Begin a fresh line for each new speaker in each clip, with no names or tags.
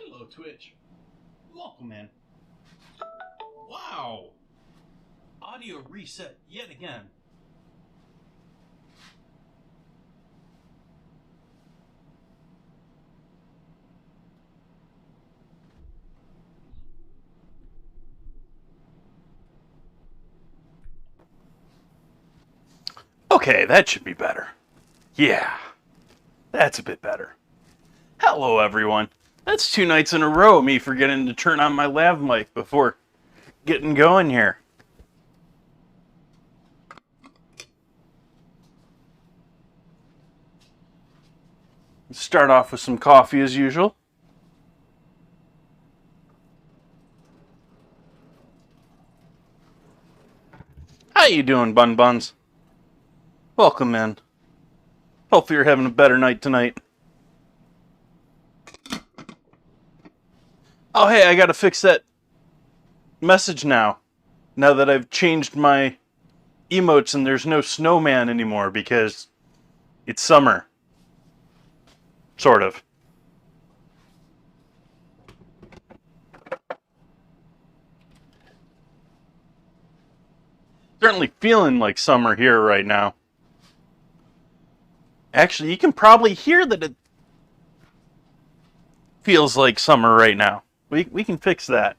Hello, Twitch. Welcome in. Wow! Audio reset yet again. Okay, that should be better. Yeah, that's a bit better. Hello, everyone. That's 2 nights in a row of me forgetting to turn on my lav mic before getting going here. Start off with some coffee as usual. How you doing, Bun Buns? Welcome in. Hopefully you're having a better night tonight. Oh, hey, I gotta fix that message now. Now that I've changed my emotes and there's no snowman anymore because it's summer. Sort of. Certainly feeling like summer here right now. Actually, you can probably hear that it feels like summer right now. We can fix that.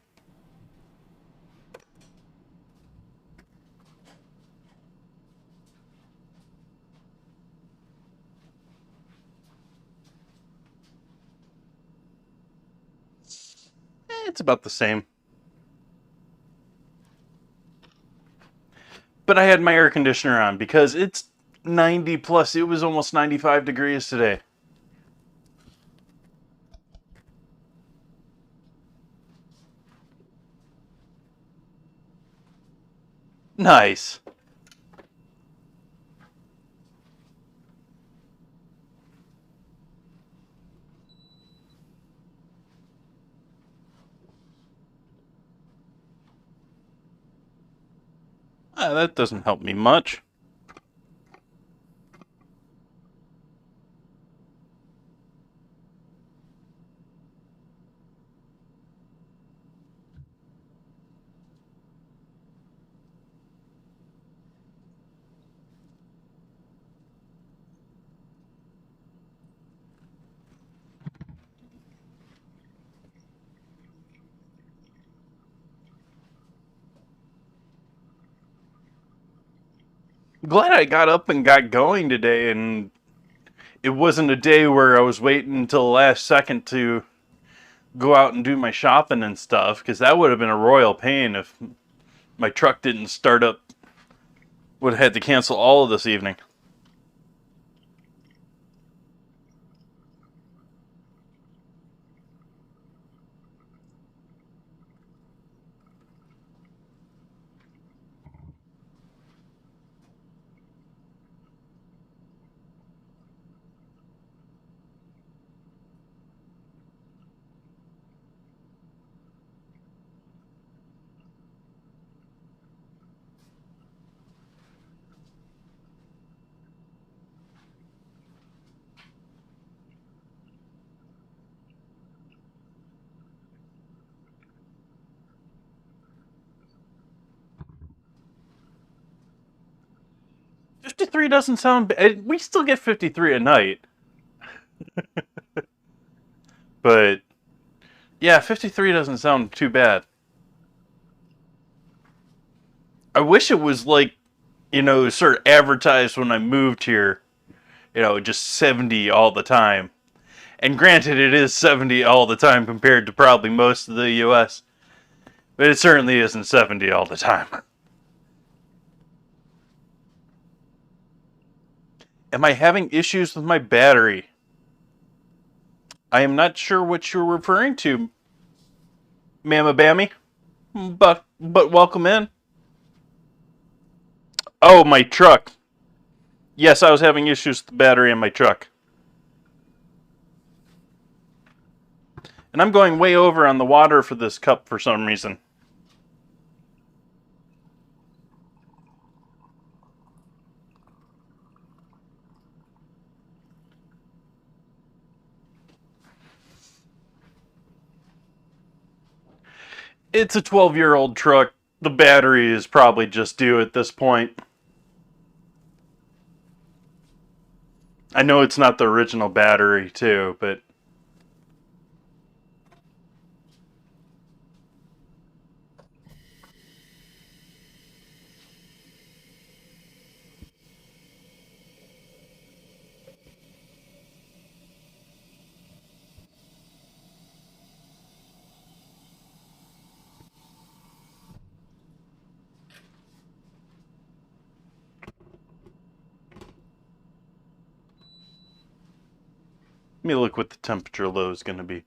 It's about the same. But I had my air conditioner on because it's 90 plus. It was almost 95 degrees today. Nice. That doesn't help me much. Glad I got up and got going today, and it wasn't a day where I was waiting until the last second to go out and do my shopping and stuff, because that would have been a royal pain if my truck didn't start up. Would have had to cancel all of this evening. $53 doesn't sound bad. We still get 53 a night. But yeah, 53 doesn't sound too bad. I wish it was like, sort of advertised when I moved here, just 70 all the time. And granted, it is 70 all the time compared to probably most of the US. But it certainly isn't 70 all the time. Am I having issues with my battery? I am not sure what you're referring to, Mama Bammy. But welcome in. Oh, my truck. Yes, I was having issues with the battery in my truck. And I'm going way over on the water for this cup for some reason. It's a 12-year-old truck. The battery is probably just due at this point. I know it's not the original battery, too, but... Let me look what the temperature low is going to be.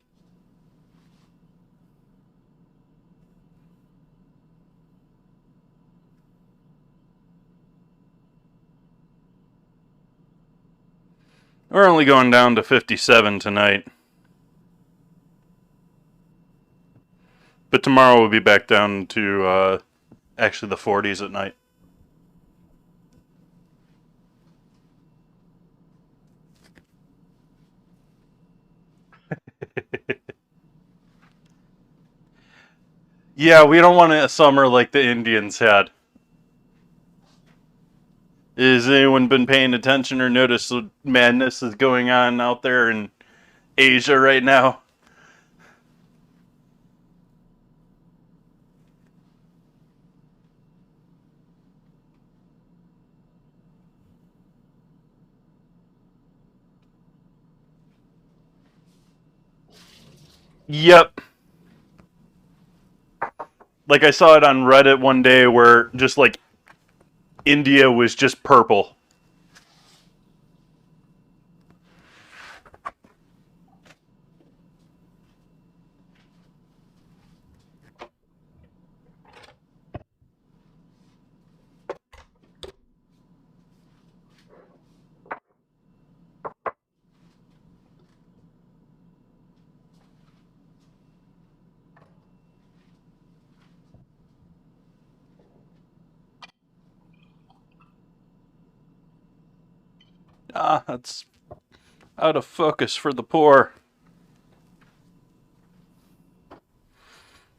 We're only going down to 57 tonight. But tomorrow we'll be back down to actually the 40s at night. Yeah, we don't want a summer like the Indians had. Has anyone been paying attention or noticed the madness is going on out there in Asia right now? Yep. Like I saw it on Reddit one day where just like India was just purple. Ah, that's out of focus for the poor.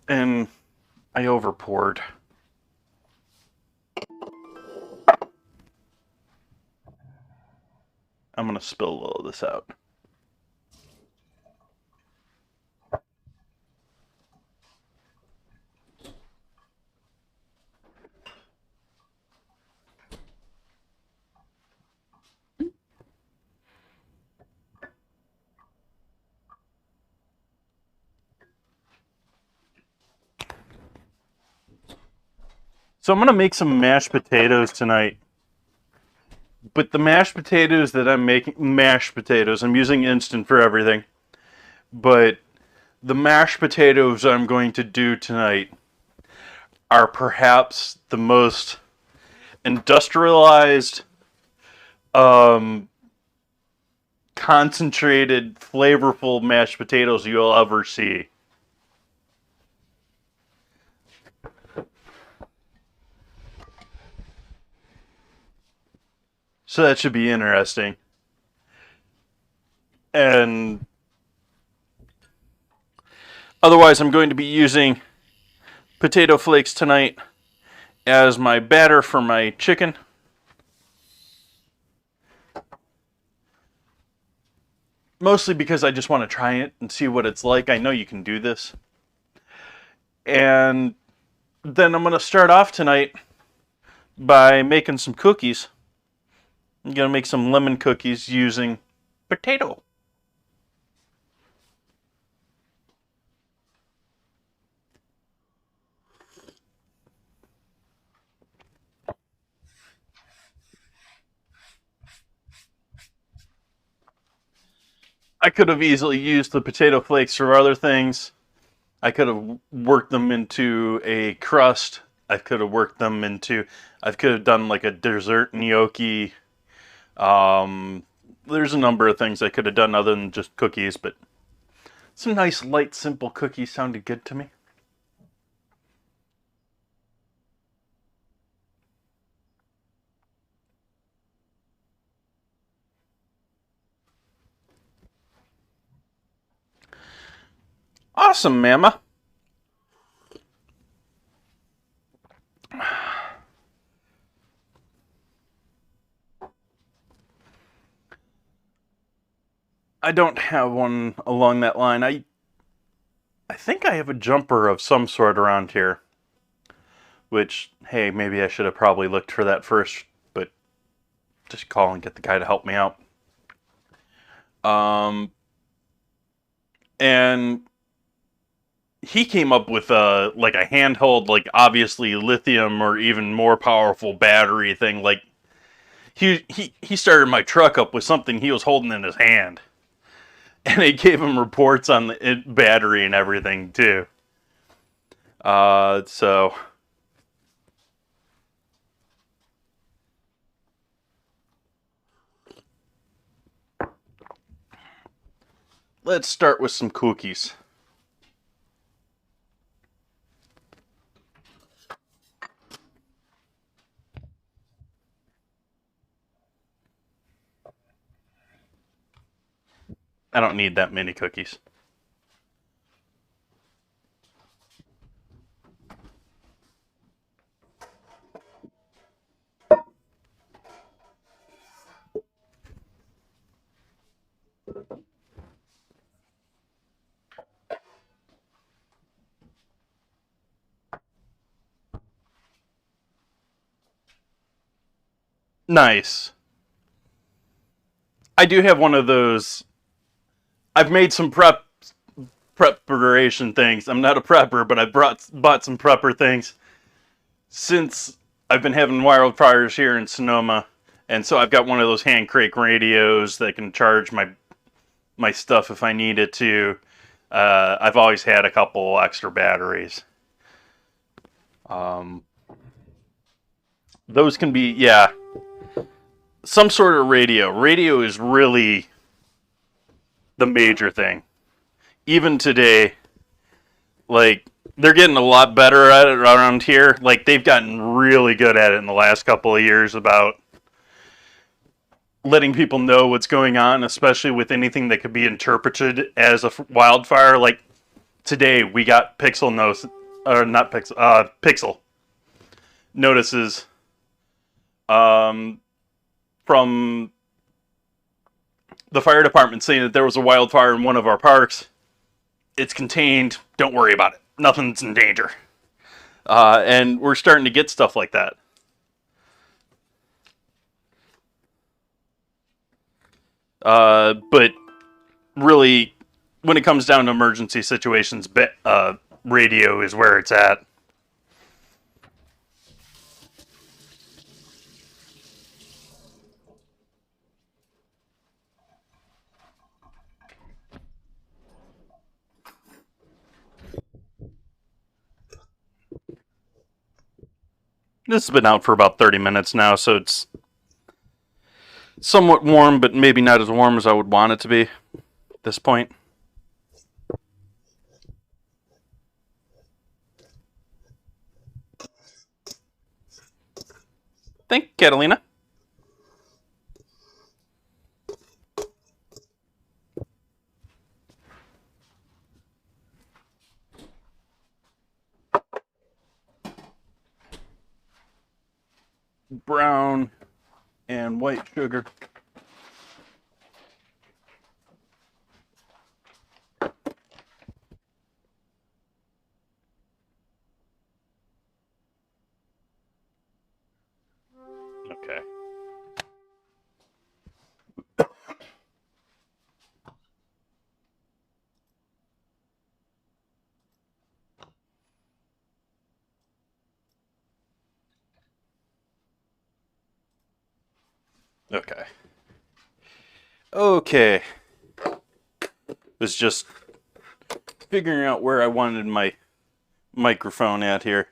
And I over poured. I'm gonna spill a little of this out. So I'm gonna make some mashed potatoes tonight. But the mashed potatoes that I'm making, mashed potatoes, I'm using instant for everything. But the mashed potatoes I'm going to do tonight are perhaps the most industrialized, concentrated, flavorful mashed potatoes you'll ever see. So that should be interesting. And otherwise, I'm going to be using potato flakes tonight as my batter for my chicken. Mostly because I just want to try it and see what it's like. I know you can do this. And then I'm going to start off tonight by making some cookies. I'm going to make some lemon cookies using potato. I could have easily used the potato flakes for other things. I could have worked them into a crust. I could have worked them into. I could have done like a dessert gnocchi. There's a number of things I could have done other than just cookies, but some nice, light, simple cookies sounded good to me. Awesome, Mama. I don't have one along that line. I think I have a jumper of some sort around here. Which, hey, maybe I should have probably looked for that first, but just call and get the guy to help me out. And he came up with a like a handheld, like obviously lithium or even more powerful battery thing. Like he started my truck up with something he was holding in his hand, and it gave him reports on the battery and everything too. So let's start with some cookies. I don't need that many cookies. Nice. I do have one of those. I've made some preparation things. I'm not a prepper, but I bought some prepper things since I've been having wildfires here in Sonoma, and so I've got one of those hand crank radios that can charge my stuff if I need it to. I've always had a couple extra batteries. Um, those can be, yeah, some sort of radio. Radio is really the major thing. Even today, like, they're getting a lot better at it around here. Like, they've gotten really good at it in the last couple of years about letting people know what's going on, especially with anything that could be interpreted as a wildfire. Like, today, we got Pixel notices from the fire department saying that there was a wildfire in one of our parks. It's contained. Don't worry about it. Nothing's in danger. And we're starting to get stuff like that. But really, when it comes down to emergency situations, radio is where it's at. This has been out for about 30 minutes now, so it's somewhat warm, but maybe not as warm as I would want it to be at this point. Thank you, Catalina. Brown and white sugar. Okay. Okay. Okay. was just figuring out where I wanted my microphone at here.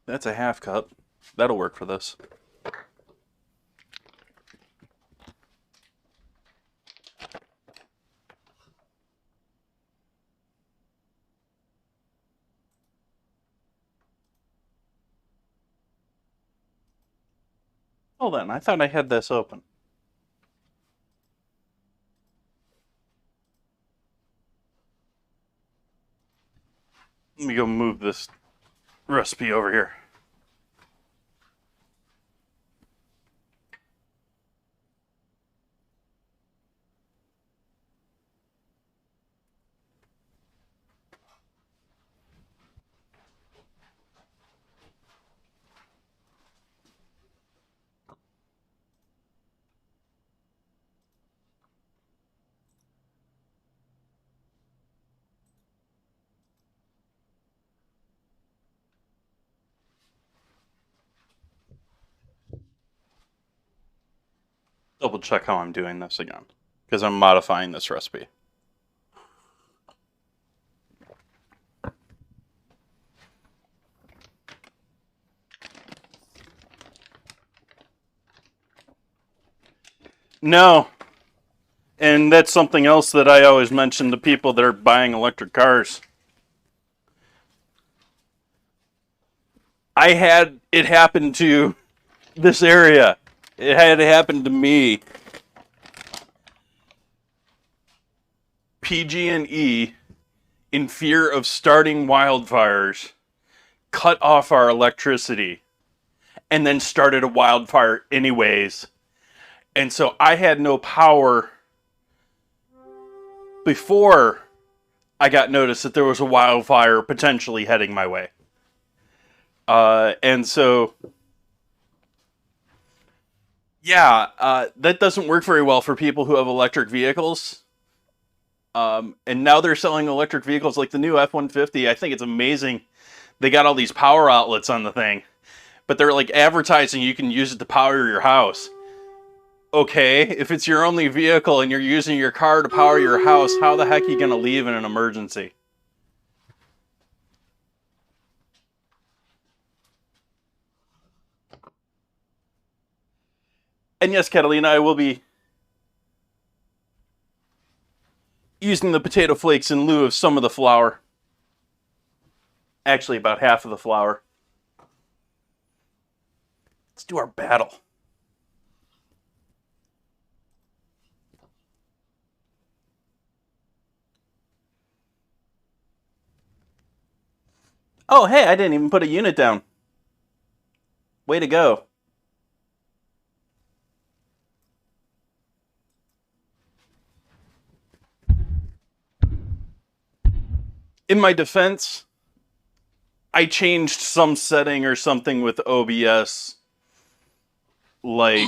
That's a half cup. That'll work for this. Hold on, I thought I had this open. Let me go move this recipe over here. Double check how I'm doing this again, because I'm modifying this recipe. No. And that's something else that I always mention to people that are buying electric cars. I had it happen to this area. It had happened to me. PG&E, in fear of starting wildfires, cut off our electricity and then started a wildfire anyways. And so I had no power before I got notice that there was a wildfire potentially heading my way. And so, yeah, that doesn't work very well for people who have electric vehicles. And now they're selling electric vehicles like the new F-150. I think it's amazing. They got all these power outlets on the thing, but they're like advertising you can use it to power your house. Okay, if it's your only vehicle and you're using your car to power your house, how the heck are you going to leave in an emergency? And yes, Catalina, I will be using the potato flakes in lieu of some of the flour. Actually, about half of the flour. Let's do our battle. Oh, hey, I didn't even put a unit down. Way to go. In my defense, I changed some setting or something with OBS like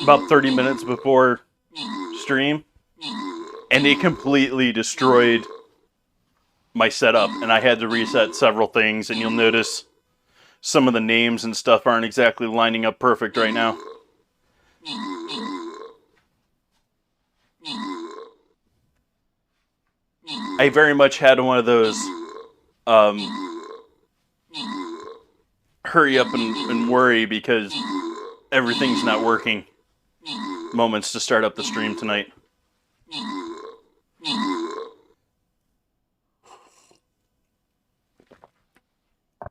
about 30 minutes before stream, and it completely destroyed my setup, and I had to reset several things, and you'll notice some of the names and stuff aren't exactly lining up perfect right now. I very much had one of those hurry up and worry because everything's not working moments to start up the stream tonight.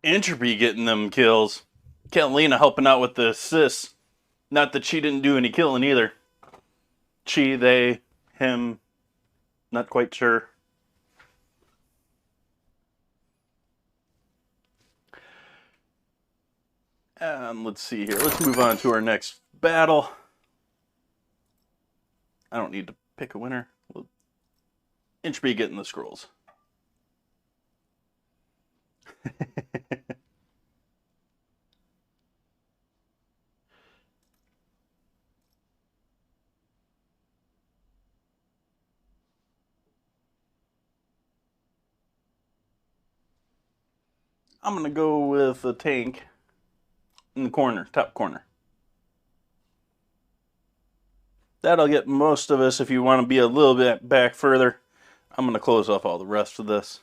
Entropy getting them kills. Catalina helping out with the assists. Not that she didn't do any killing either. She, they, him, not quite sure. Let's see here. Let's move on to our next battle. I don't need to pick a winner. Entropy getting the scrolls. I'm going to go with a tank in the corner, top corner. That'll get most of us. If you want to be a little bit back further, I'm going to close off all the rest of this.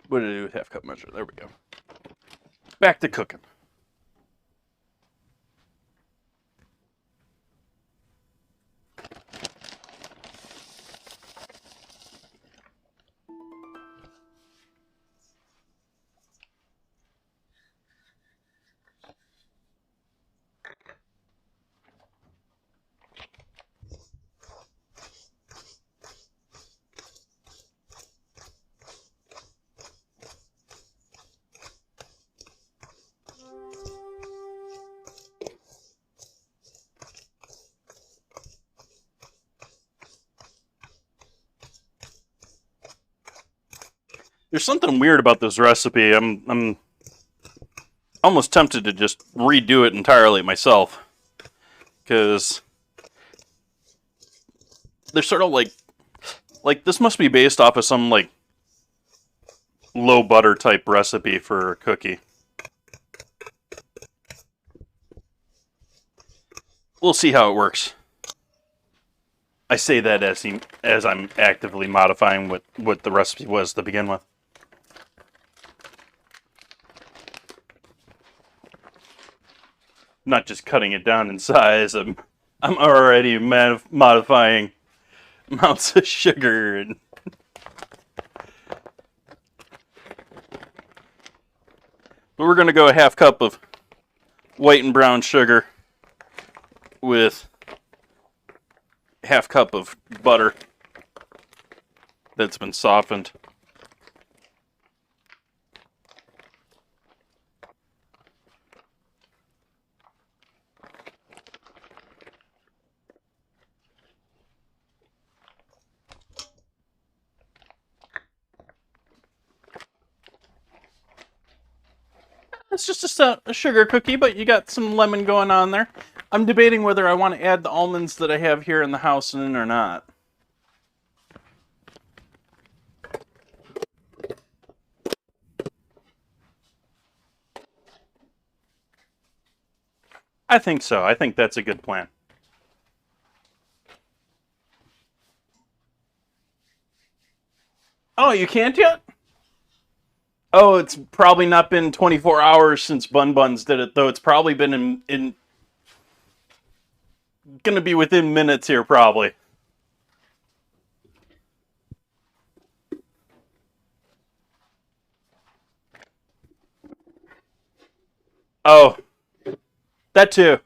What did I do with half cup measure? There we go. Back to cooking. There's something weird about this recipe. I'm almost tempted to just redo it entirely myself, because they're sort of like this must be based off of some like low butter type recipe for a cookie. We'll see how it works. I say that as I'm actively modifying what the recipe was to begin with. Not just cutting it down in size. I'm already modifying amounts of sugar and we're going to go a half cup of white and brown sugar with half cup of butter that's been softened. It's just a sugar cookie, but you got some lemon going on there. I'm debating whether I want to add the almonds that I have here in the house in or not. I think so. I think that's a good plan. Oh, you can't yet? Oh, it's probably not been 24 hours since Bun Buns did it, though. It's probably been in gonna be within minutes here, probably. Oh, that too.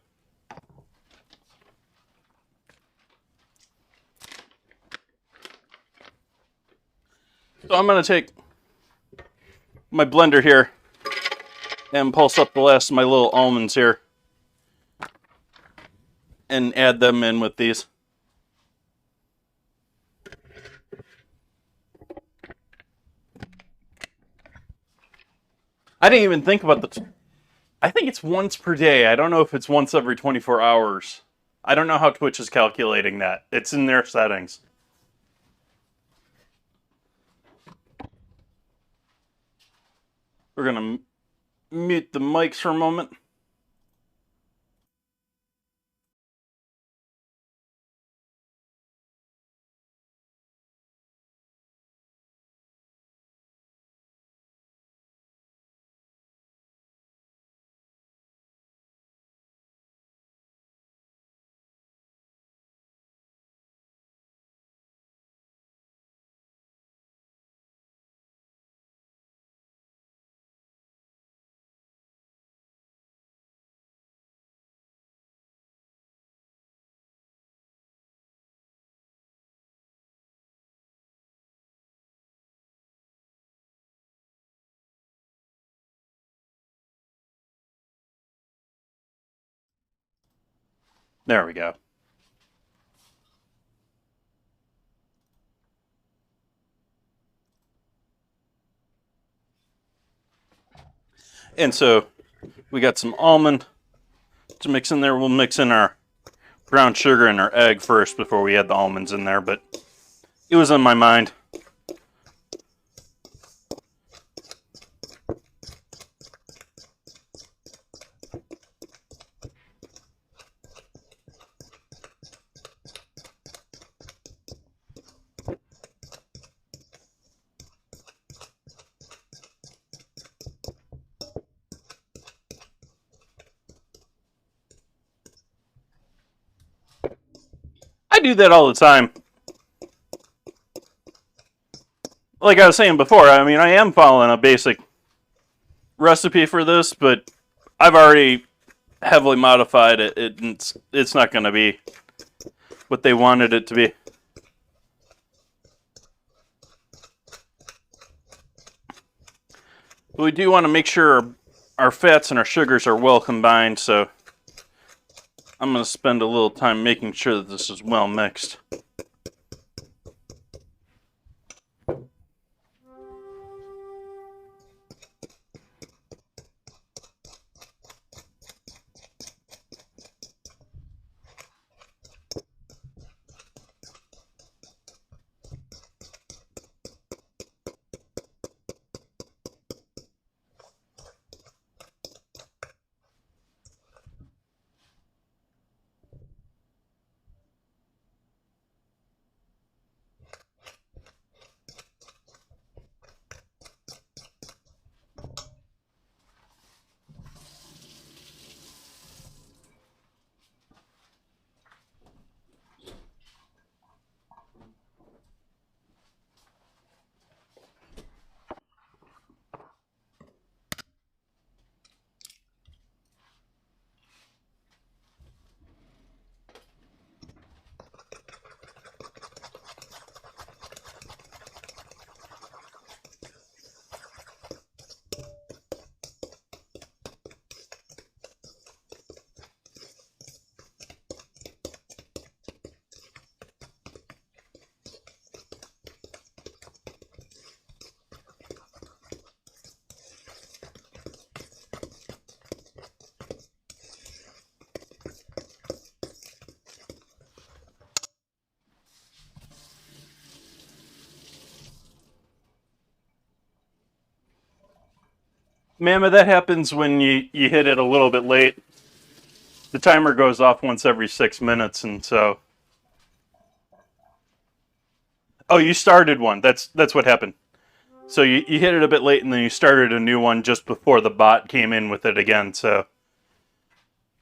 So I'm gonna take my blender here and pulse up the last of my little almonds here and add them in with these. I didn't even think about I think it's once per day. I don't know if it's once every 24 hours. I don't know how Twitch is calculating that. It's in their settings. We're gonna mute the mics for a moment. There we go. And so we got some almond to mix in there. We'll mix in our brown sugar and our egg first before we add the almonds in there, but it was on my mind. I do that all the time. Like I was saying before, I mean, I am following a basic recipe for this, but I've already heavily modified it. It's not going to be what they wanted it to be. But we do want to make sure our fats and our sugars are well combined, so I'm going to spend a little time making sure that this is well mixed. Mama, that happens when you hit it a little bit late. The timer goes off once every 6 minutes, and so... Oh, you started one. That's what happened. So you hit it a bit late, and then you started a new one just before the bot came in with it again, so...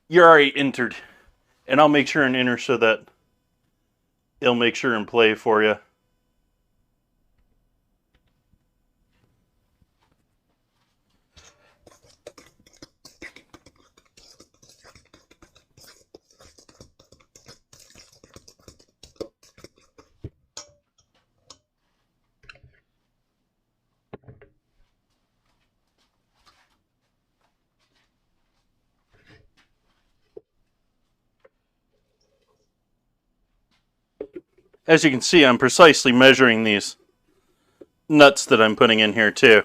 You're already entered. And I'll make sure and enter so that it'll make sure and play for you. As you can see, I'm precisely measuring these nuts that I'm putting in here too.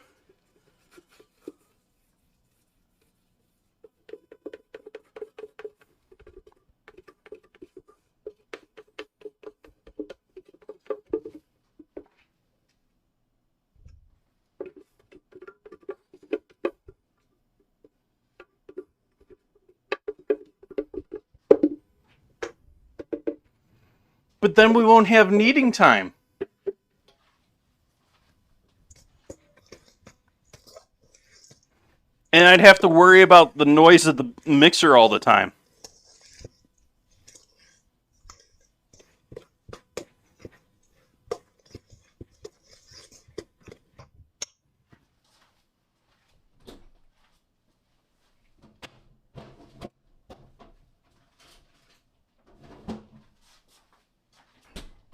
But then we won't have kneading time. And I'd have to worry about the noise of the mixer all the time.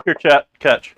Here, chat, catch.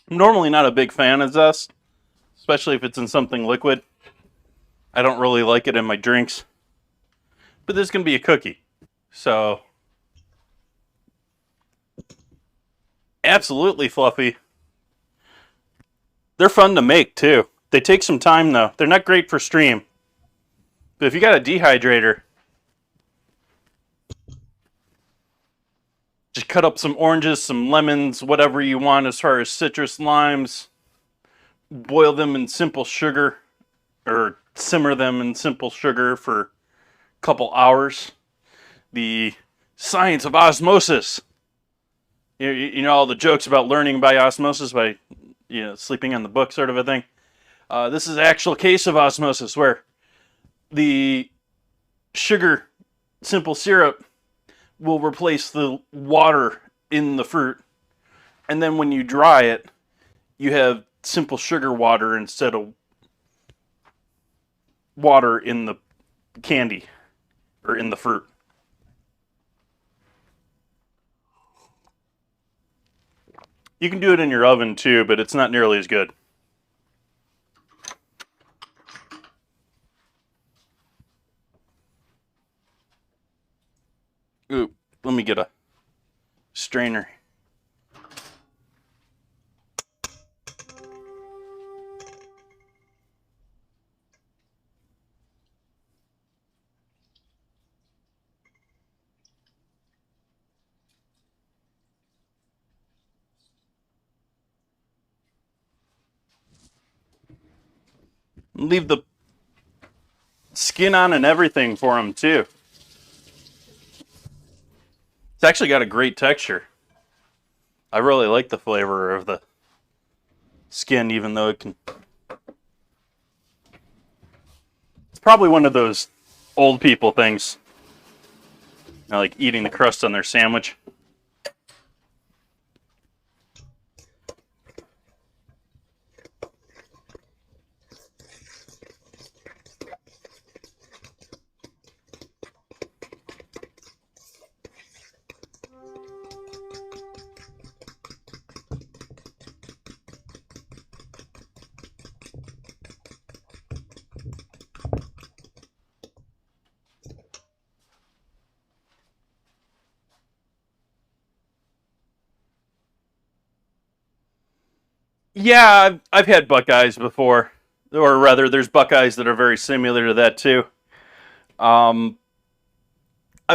I'm normally not a big fan of zest, especially if it's in something liquid. I don't really like it in my drinks. But this can be a cookie. So, absolutely fluffy. They're fun to make too. They take some time though. They're not great for stream. But if you got a dehydrator, just cut up some oranges, some lemons, whatever you want as far as citrus, limes. Boil them in simple sugar, or simmer them in simple sugar for a couple hours. The science of osmosis. You know all the jokes about learning by osmosis by sleeping on the book sort of a thing. This is an actual case of osmosis where the sugar, simple syrup, will replace the water in the fruit. And then when you dry it, you have simple sugar water instead of water in the candy or in the fruit. You can do it in your oven too, but it's not nearly as good. Ooh, let me get a strainer. Leave the skin on and everything for them too. It's actually got a great texture. I really like the flavor of the skin, even though it can... It's probably one of those old people things. Like eating the crust on their sandwich. Yeah, I've had Buckeyes before. Or rather, there's Buckeyes that are very similar to that too. I've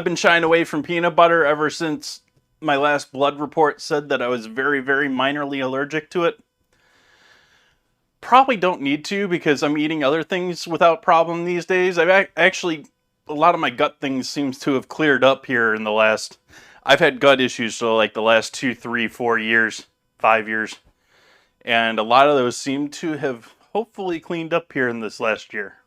been shying away from peanut butter ever since my last blood report said that I was very, very minorly allergic to it. Probably don't need to because I'm eating other things without problem these days. Actually, a lot of my gut things seems to have cleared up here in the last... I've had gut issues so like the last 2, 3, 4 years, 5 years. And a lot of those seem to have hopefully cleaned up here in this last year.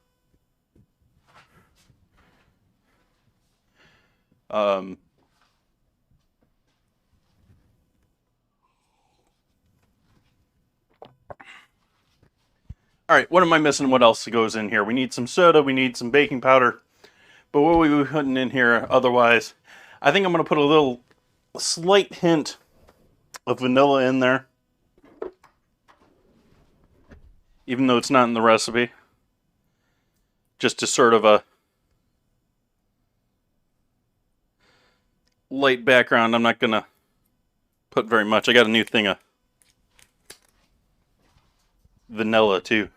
All right, what am I missing? What else goes in here? We need some soda, we need some baking powder. But what are we putting in here otherwise? I think I'm going to put a slight hint of vanilla in there. Even though it's not in the recipe. Just to sort of a light background. I'm not going to put very much. I got a new thing of vanilla too.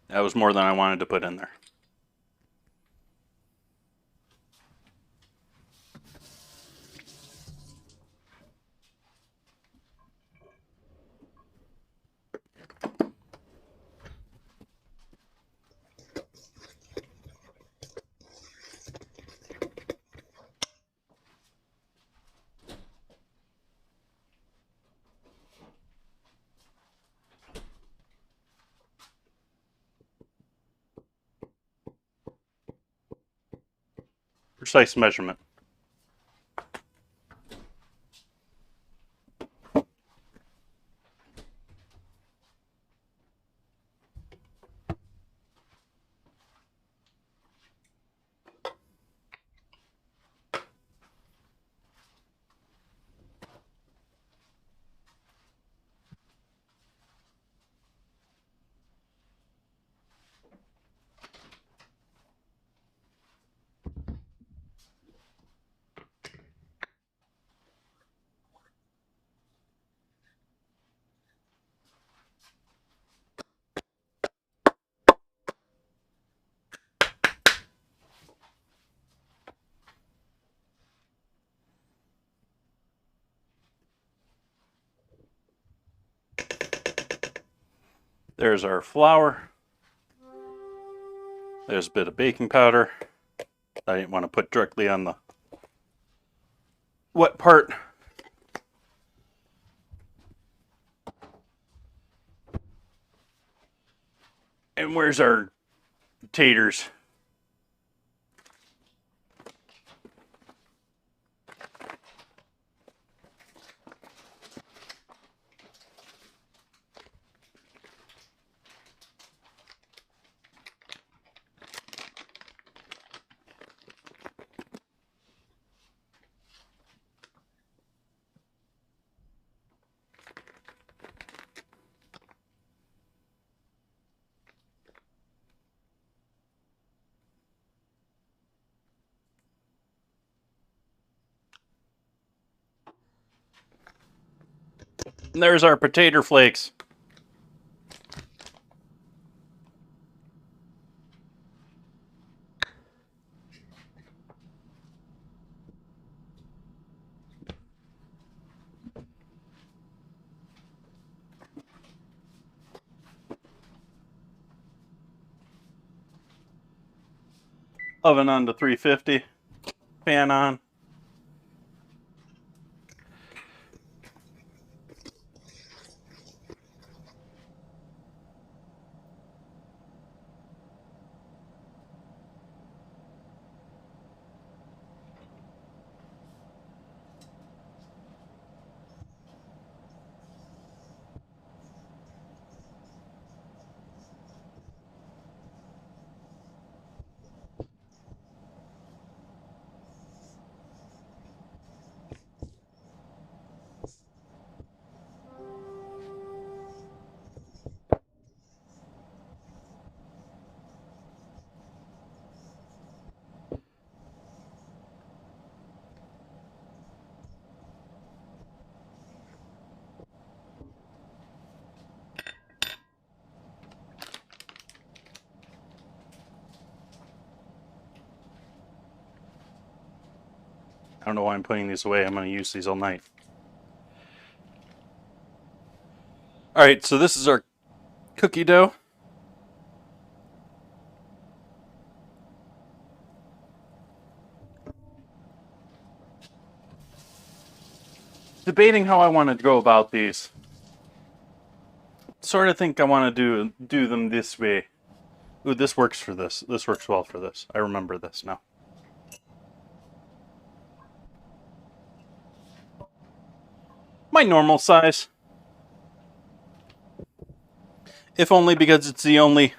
That was more than I wanted to put in there. Precise measurement. There's our flour. There's a bit of baking powder. I didn't want to put directly on the wet part. And where's our taters? And there's our potato flakes. Oven on to 350. Pan on. I don't know why I'm putting these away. I'm going to use these all night. Alright, so this is our cookie dough. Debating how I want to go about these. Sort of think I want to do them this way. Ooh, this works for this. This works well for this. I remember this now. My normal size. If only because it's the only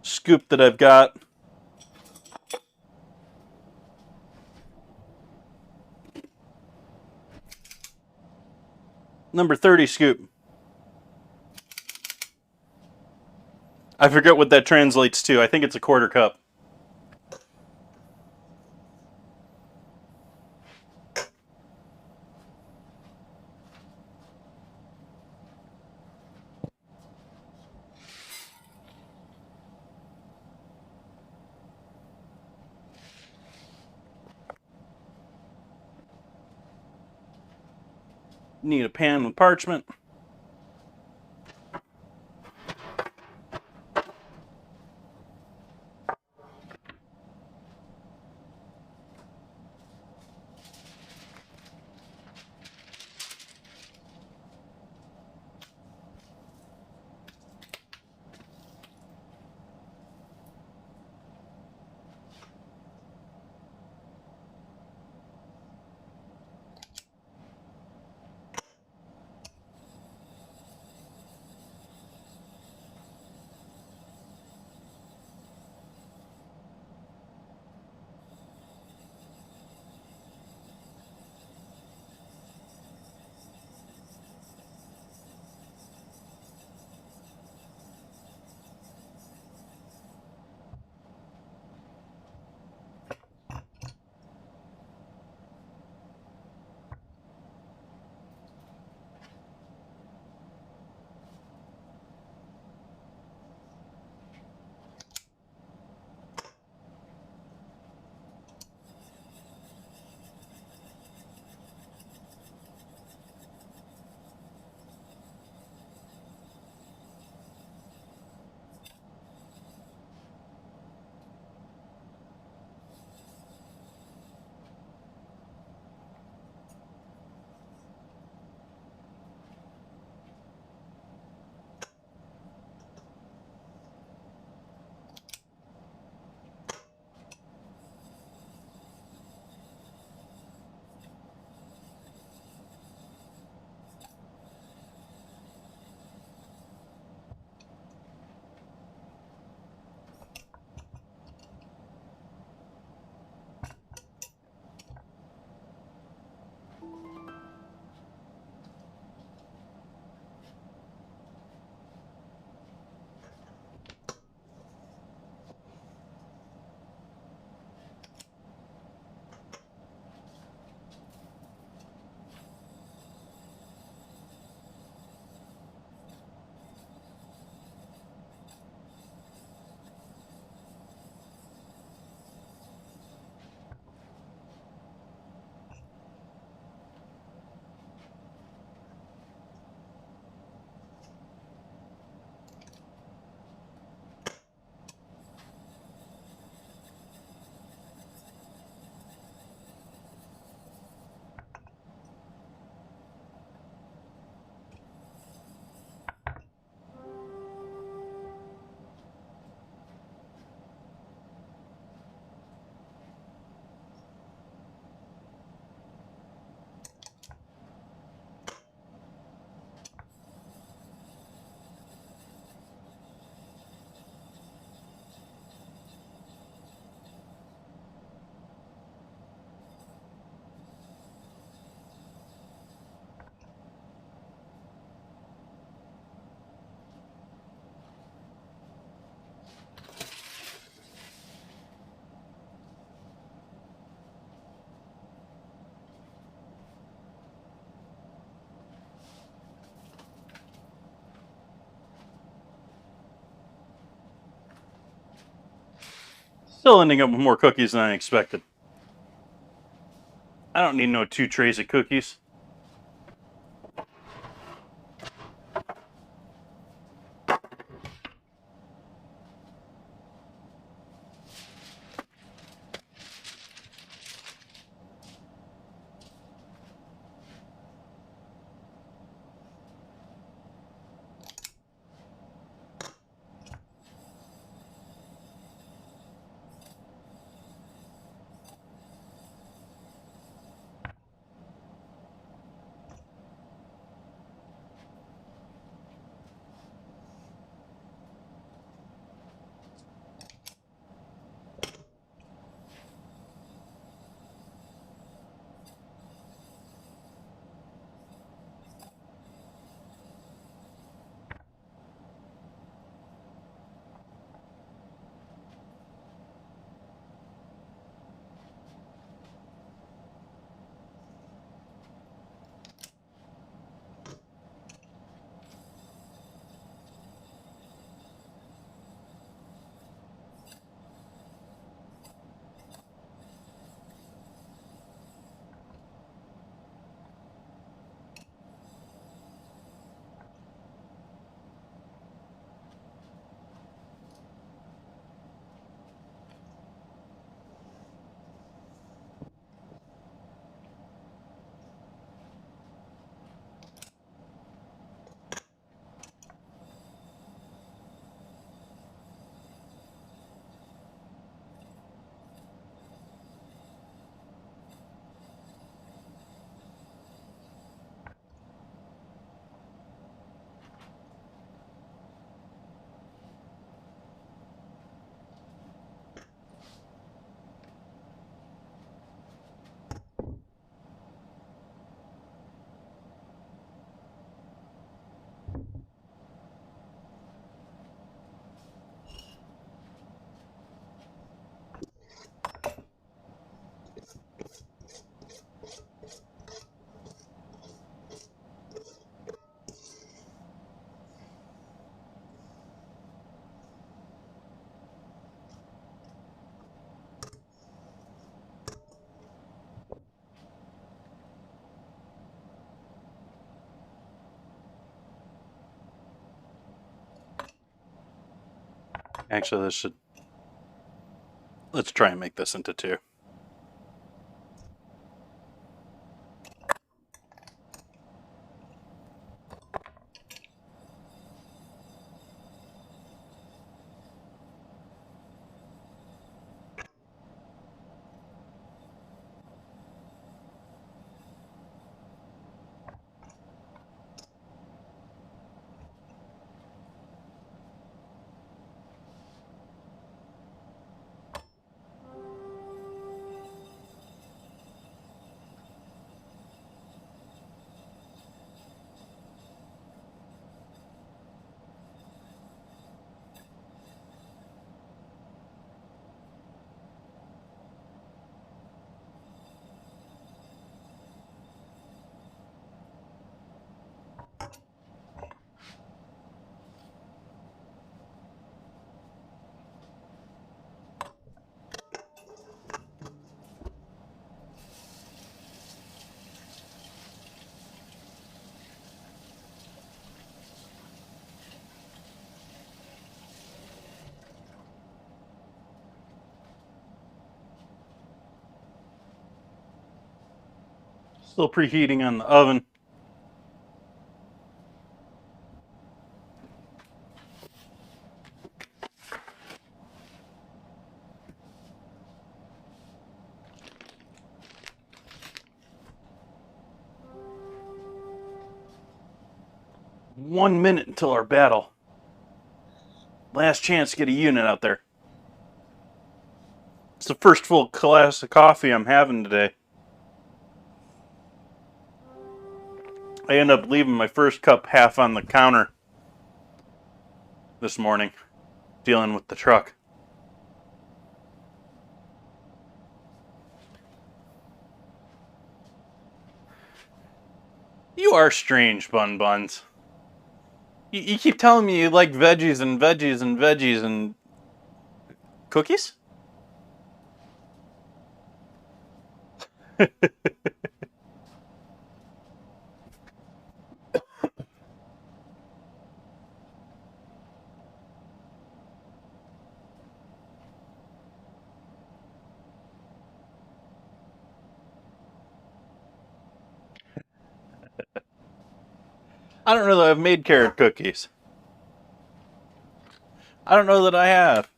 scoop that I've got. Number 30 scoop. I forget what that translates to. I think it's a quarter cup. Need a pan with parchment. Still ending up with more cookies than I expected. I don't need no 2 trays of cookies. Actually, let's try and make this into 2. Still preheating on the oven. One minute until our battle. Last chance to get a unit out there. It's the first full glass of coffee I'm having today. I end up leaving my first cup half on the counter this morning, dealing with the truck. You are strange, Bun Buns. You keep telling me you like veggies and veggies and veggies and cookies? I don't know that I've made carrot cookies. I don't know that I have.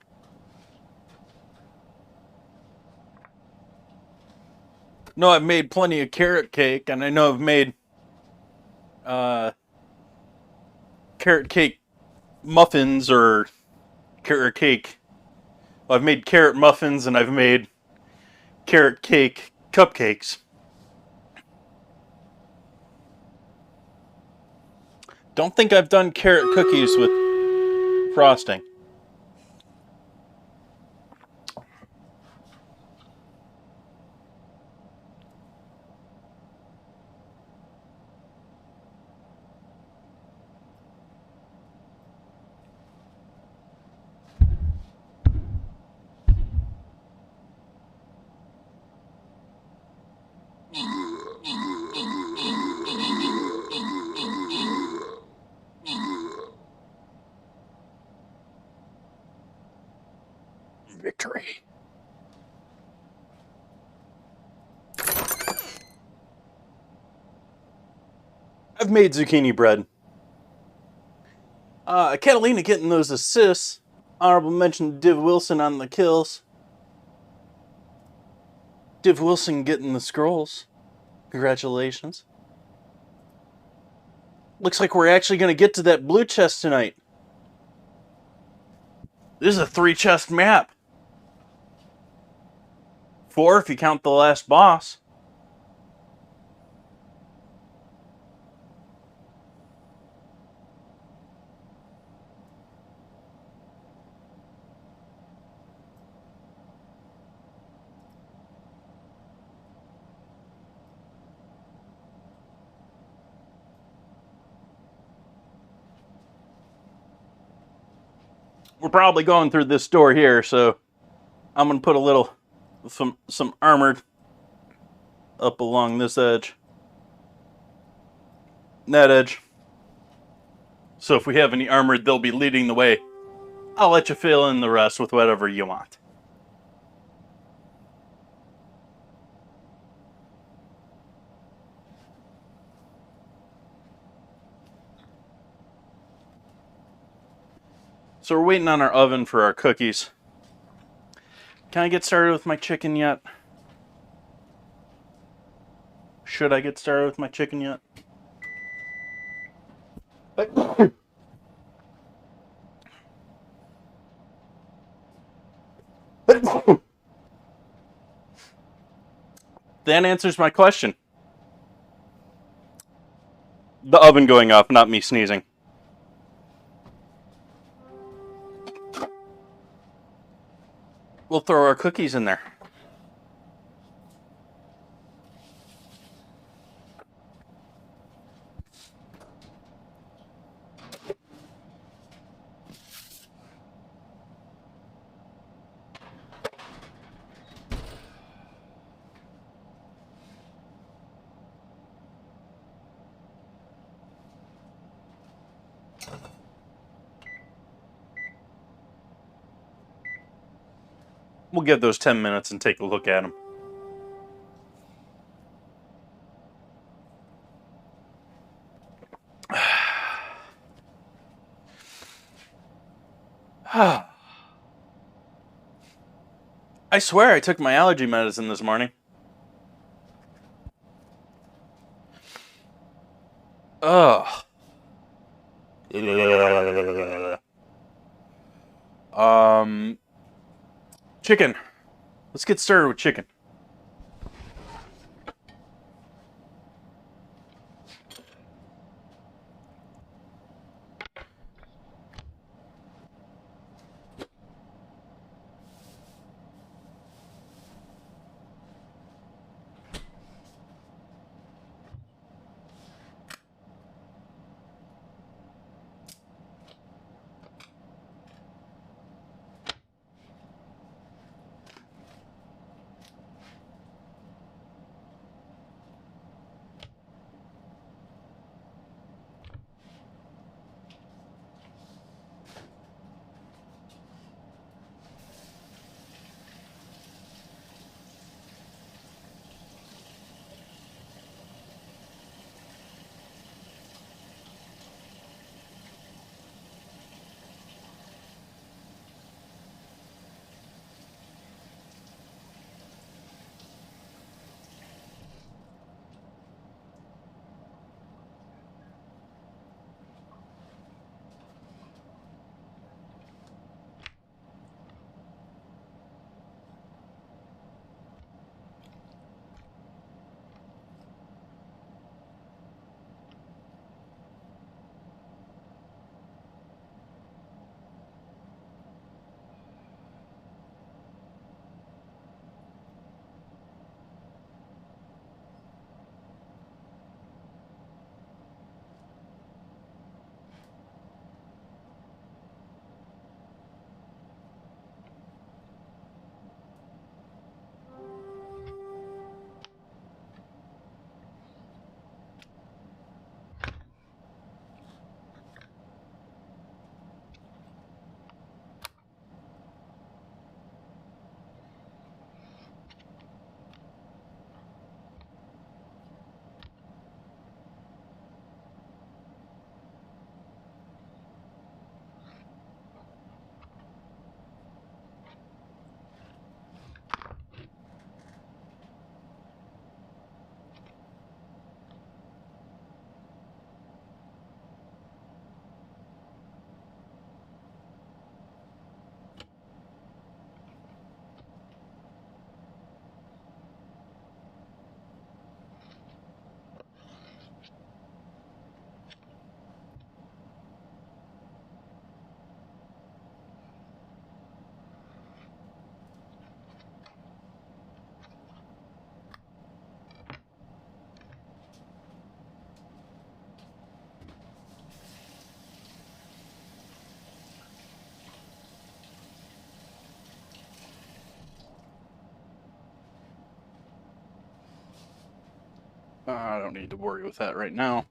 No, I've made plenty of carrot cake, and I know I've made uh, carrot cake muffins or carrot cake. Well, I've made carrot muffins and I've made carrot cake cupcakes. Don't think I've done carrot cookies with frosting. Victory. I've made zucchini bread. Catalina getting those assists. Honorable mention to Div Wilson on the kills. Div Wilson getting the scrolls. Congratulations. Looks like we're actually going to get to that blue chest tonight. This is a 3-chest map. 4 if you count the last boss. We're probably going through this door here, so I'm going to put a little, some armored up along this edge. That edge. So if we have any armored, they'll be leading the way. I'll let you fill in the rest with whatever you want. So we're waiting on our oven for our cookies. Can I get started with my chicken yet? Should I get started with my chicken yet? That answers my question. The oven going off, not me sneezing. We'll throw our cookies in there. We'll give those 10 minutes and take a look at them. I swear I took my allergy medicine this morning. Ugh. Chicken. Let's get started with chicken. I don't need to worry with that right now.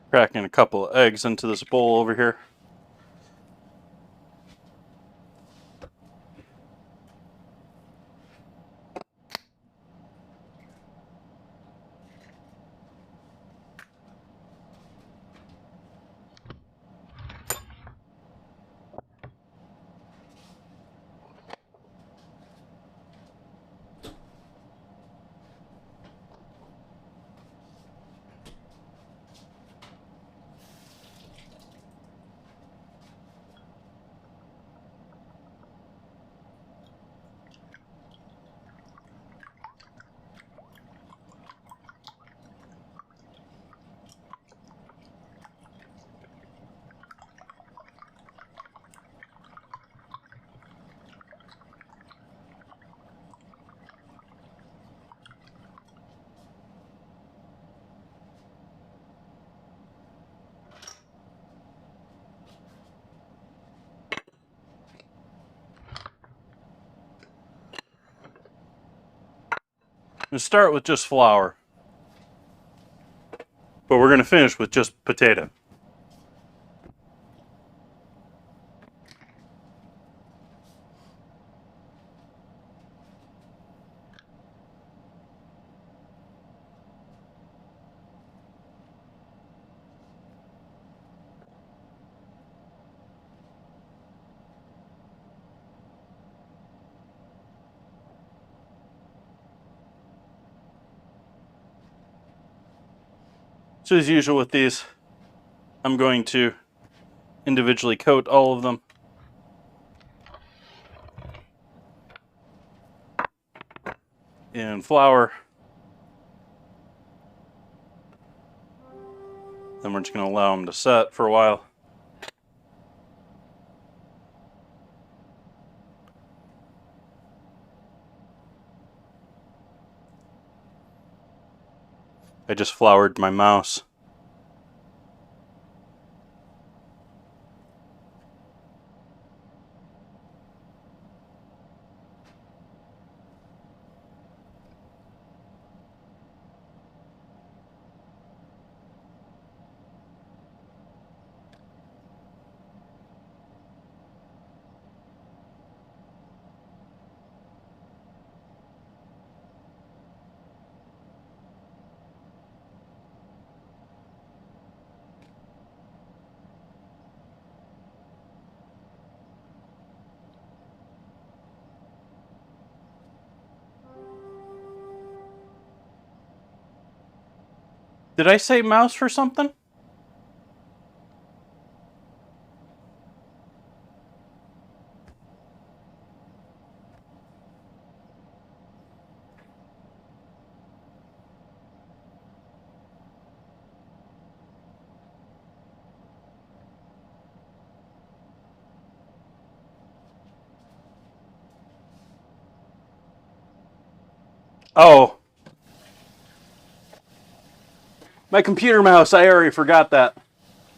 Cracking a couple of eggs into this bowl over here. We'll start with just flour, but we're going to finish with just potato. So as usual with these, I'm going to individually coat all of them. In flour. Then we're just going to allow them to set for a while. I just floured my mouse. Did I say mouse for something? Oh. My computer mouse, I already forgot that.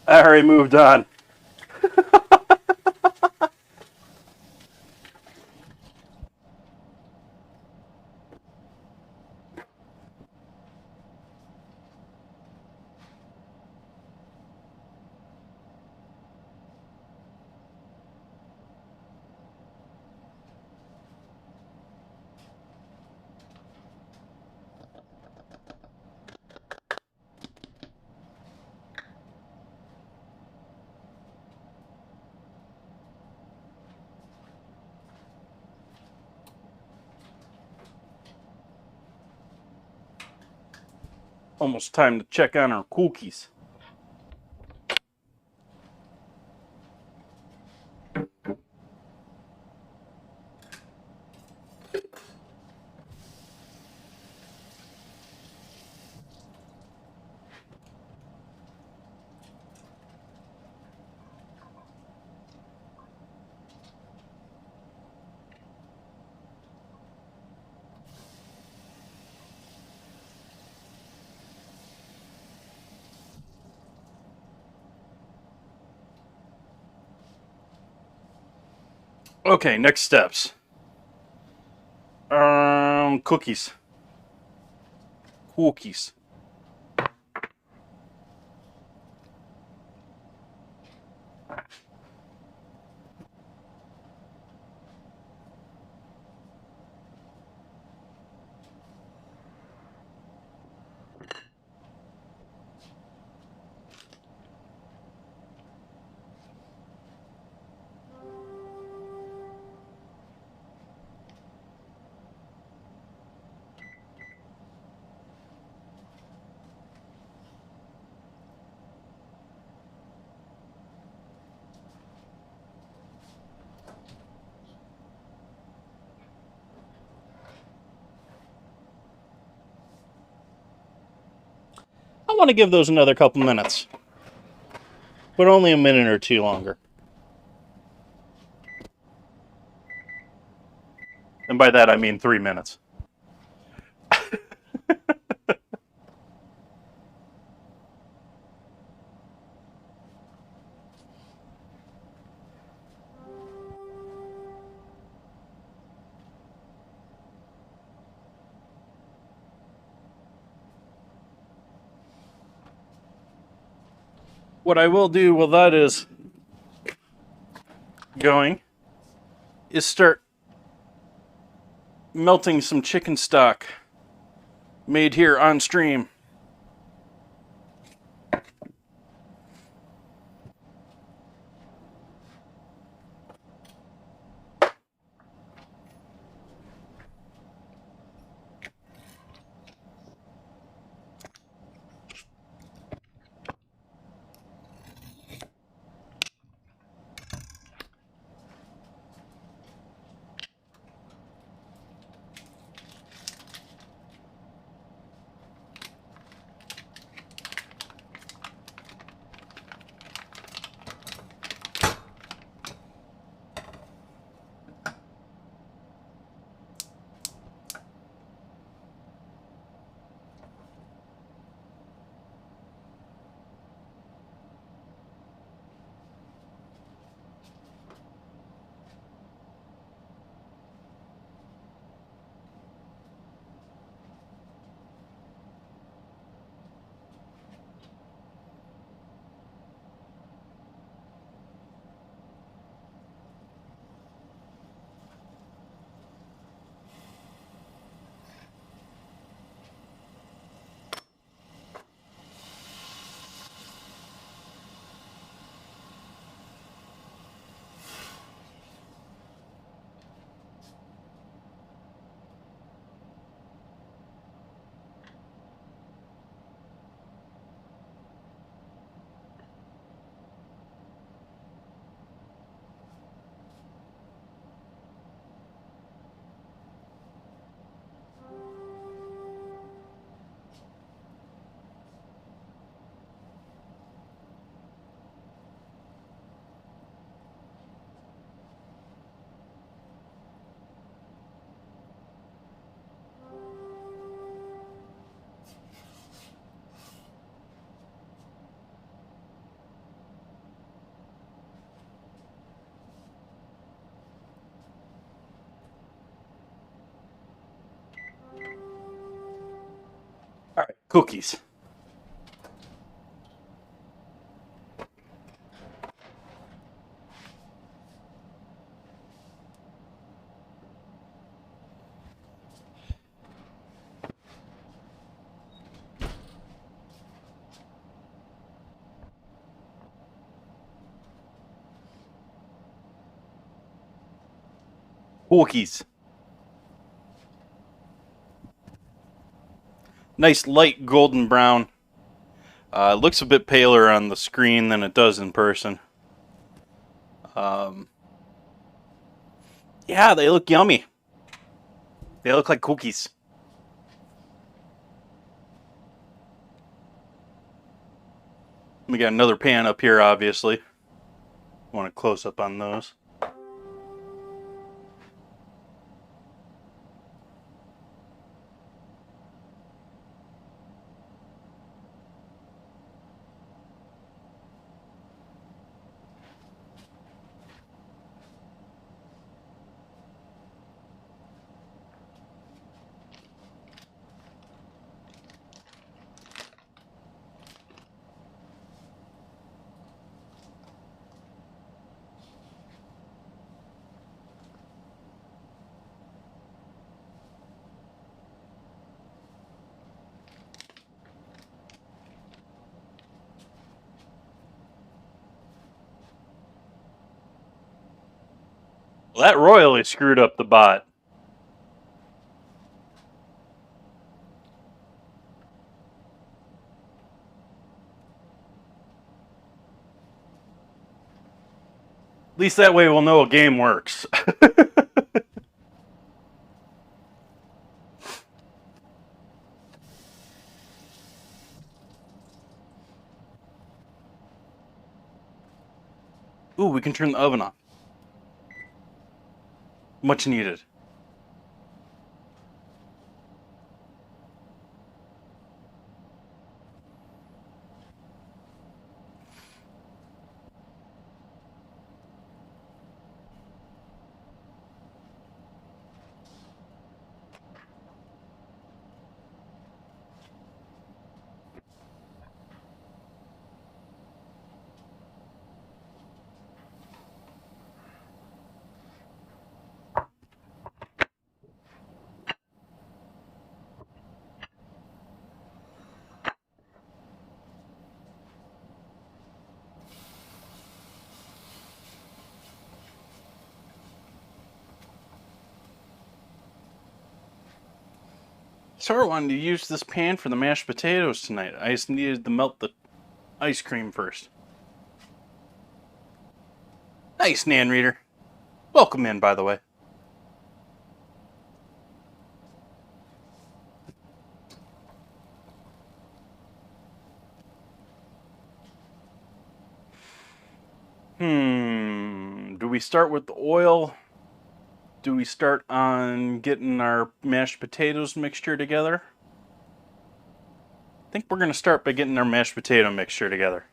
I already moved on. Almost time to check on our cookies. Okay, next steps. Cookies. Cookies. I want to give those another couple minutes, but only a minute or two longer. And by that I mean 3 minutes. What I will do while that is going is start melting some chicken stock made here on stream. All right, cookies. Cookies. Nice light golden brown. It looks a bit paler on the screen than it does in person. Yeah, they look yummy. They look like cookies. We got another pan up here, obviously. Want a close up on those. Well, that royally screwed up the bot. At least that way we'll know a game works. Ooh, we can turn the oven on. Much needed. Sort of wanted to use this pan for the mashed potatoes tonight. I just needed to melt the ice cream first. Nice, Nan Reader. Welcome in, by the way. Do we start with the oil? Do we start on getting our mashed potatoes mixture together? I think we're going to start by getting our mashed potato mixture together.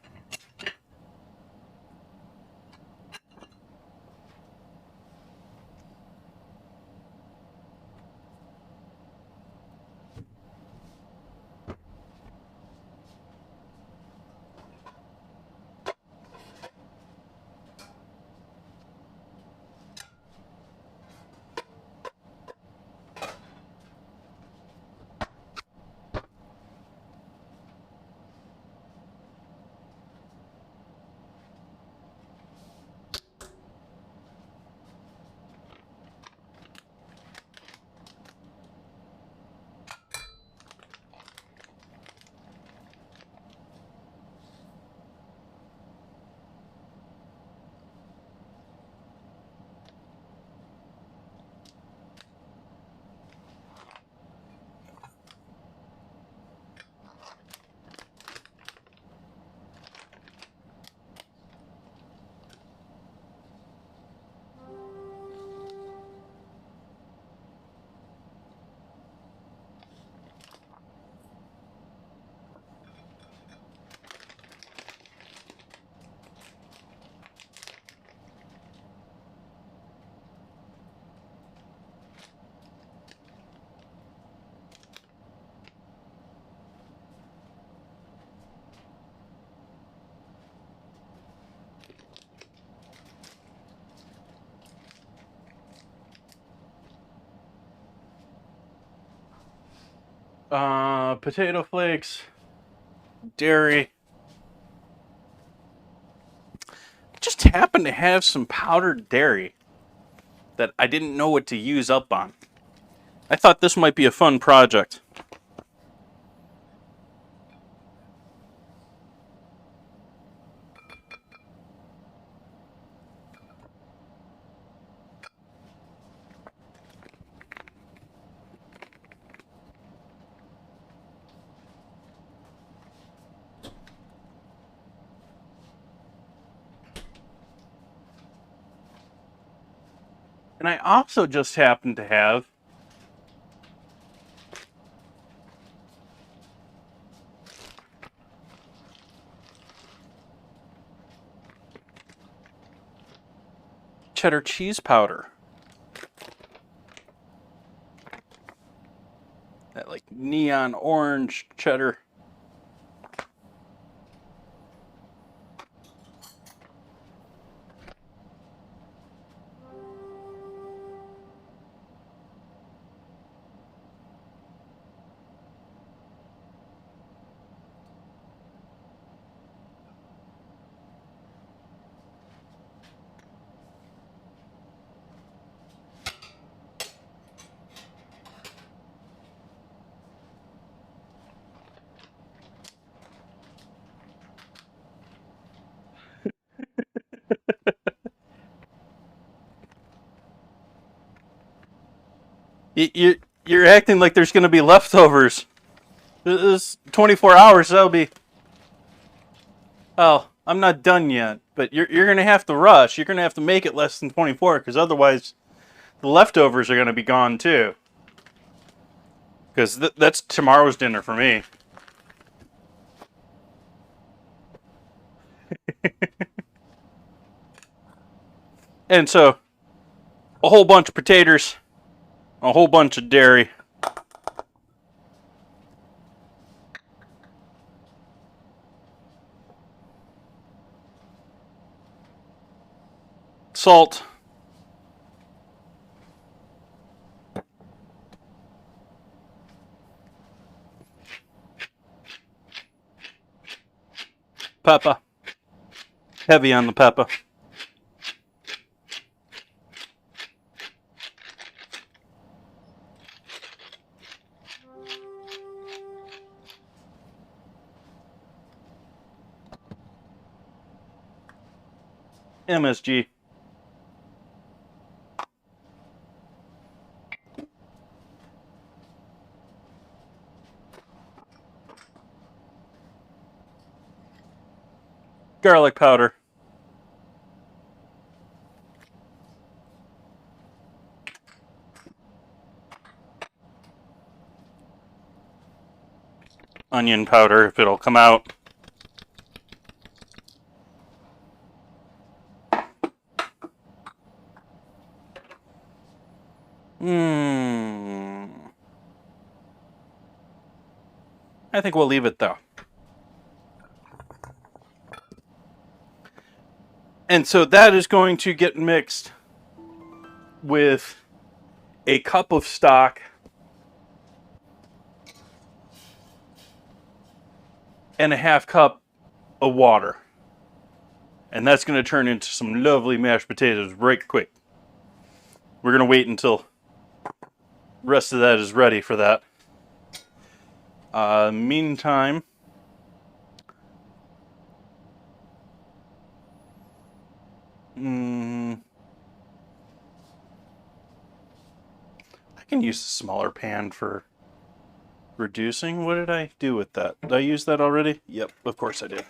Potato flakes, dairy. Just happen to have some powdered dairy that I didn't know what to use up on. I thought this might be a fun project. And I also just happen to have cheddar cheese powder. That like neon orange cheddar. You're acting like there's going to be leftovers. This 24 hours, that'll be... Oh, I'm not done yet. But you're going to have to rush. You're going to have to make it less than 24, because otherwise the leftovers are going to be gone too. Because that's tomorrow's dinner for me. And so, a whole bunch of potatoes, a whole bunch of dairy. Salt. Pepper. Heavy on the pepper. MSG. Garlic powder. Onion powder, if it'll come out. I think we'll leave it though. And so that is going to get mixed with a cup of stock and a half cup of water. And that's going to turn into some lovely mashed potatoes right quick. We're going to wait until the rest of that is ready for that. Meantime, I can use a smaller pan for reducing. What did I do with that? Did I use that already? Yep, of course I did.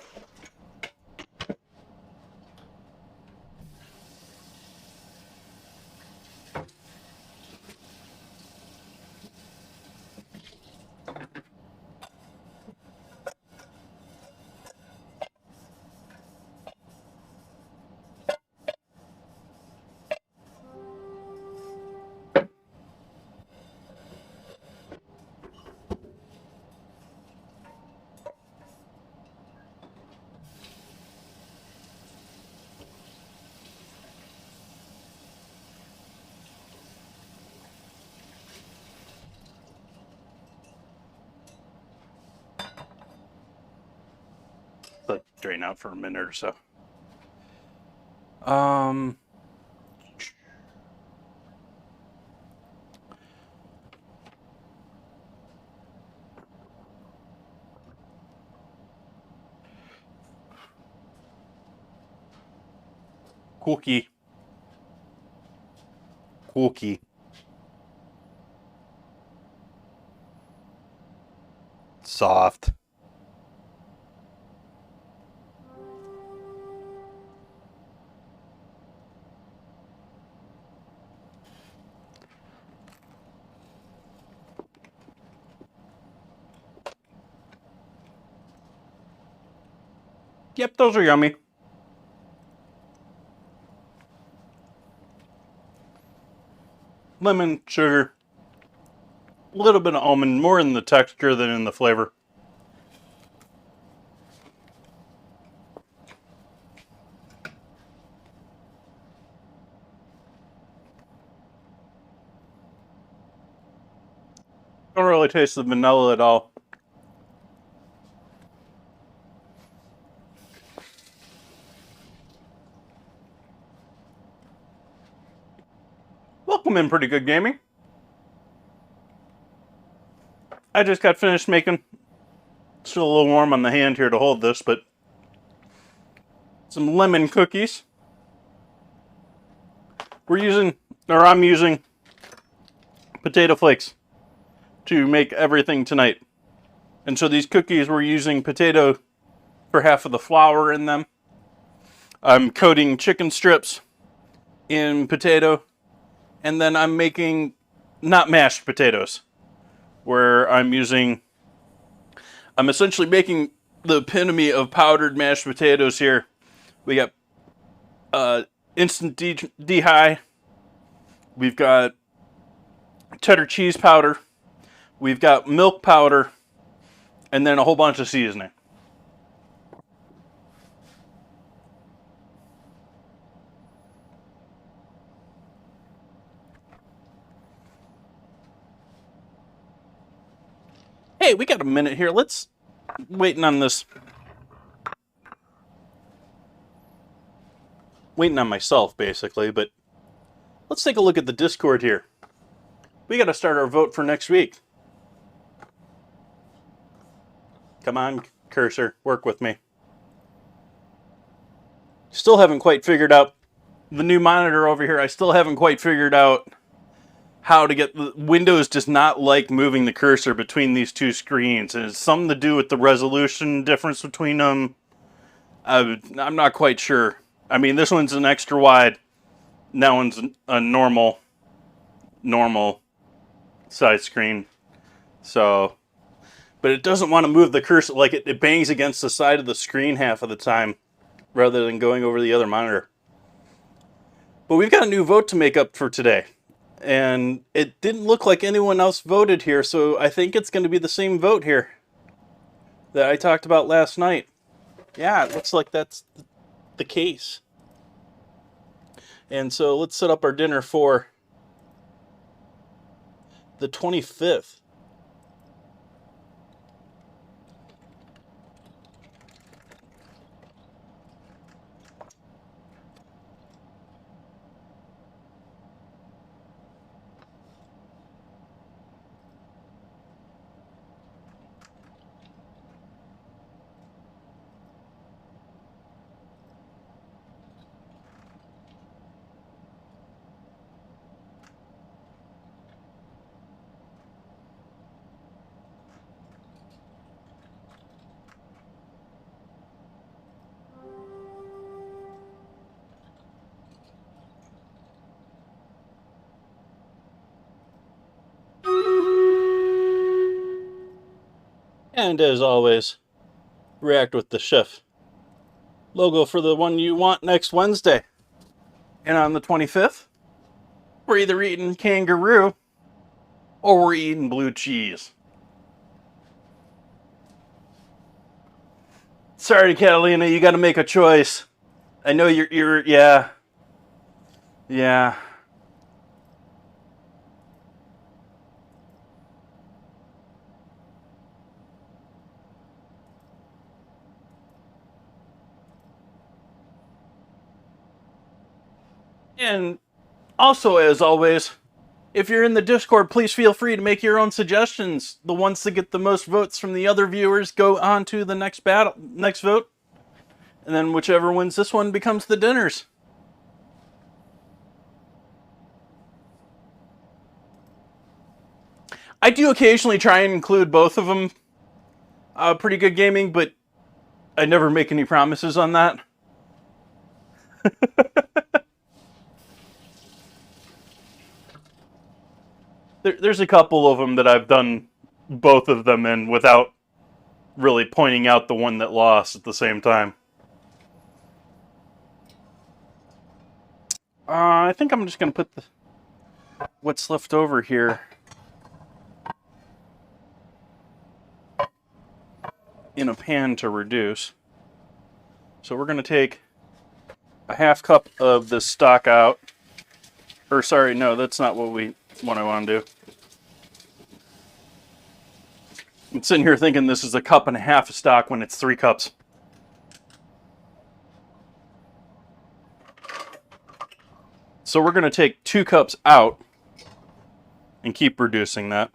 Let it drain out for a minute or so. Cookie. Soft. Yep, those are yummy. Lemon, sugar, a little bit of almond, more in the texture than in the flavor. Don't really taste the vanilla at all. Welcome in, Pretty Good Gaming. I just got finished making, still a little warm on the hand here to hold this, but some lemon cookies. I'm using potato flakes to make everything tonight. And so these cookies, we're using potato for half of the flour in them. I'm coating chicken strips in potato, and then I'm making not mashed potatoes, where I'm essentially making the epitome of powdered mashed potatoes here. We got instant dehy, we've got cheddar cheese powder, we've got milk powder, and then a whole bunch of seasoning. Hey, we got a minute here. Let's waiting on myself basically, but let's take a look at the Discord here. We got to start our vote for next week. Come on, cursor, work with me. Still haven't quite figured out the new monitor over here. I still haven't quite figured out how to get the Windows does not like moving the cursor between these two screens, and it's something to do with the resolution difference between them. I'm not quite sure. I mean, this one's an extra wide, that one's a normal size screen. So, but it doesn't want to move the cursor, like it bangs against the side of the screen half of the time rather than going over the other monitor. But we've got a new vote to make up for today. And it didn't look like anyone else voted here, so I think it's going to be the same vote here that I talked about last night. Yeah, it looks like that's the case. And so let's set up our dinner for the 25th. And as always, react with the chef logo for the one you want next Wednesday. And on the 25th, we're either eating kangaroo or we're eating blue cheese. Sorry, Catalina, you got to make a choice. I know yeah. And also, as always, if you're in the Discord, please feel free to make your own suggestions. The ones that get the most votes from the other viewers go on to the next vote. And then whichever wins this one becomes the dinners. I do occasionally try and include both of them. Pretty Good Gaming, but I never make any promises on that. There's a couple of them that I've done both of them in without really pointing out the one that lost at the same time. I think I'm just going to put what's left over here in a pan to reduce. So we're going to take a half cup of this stock out. Or sorry, no, that's not what I want to do. I'm sitting here thinking this is a cup and a half of stock when it's 3 cups. So we're going to take 2 cups out and keep reducing that.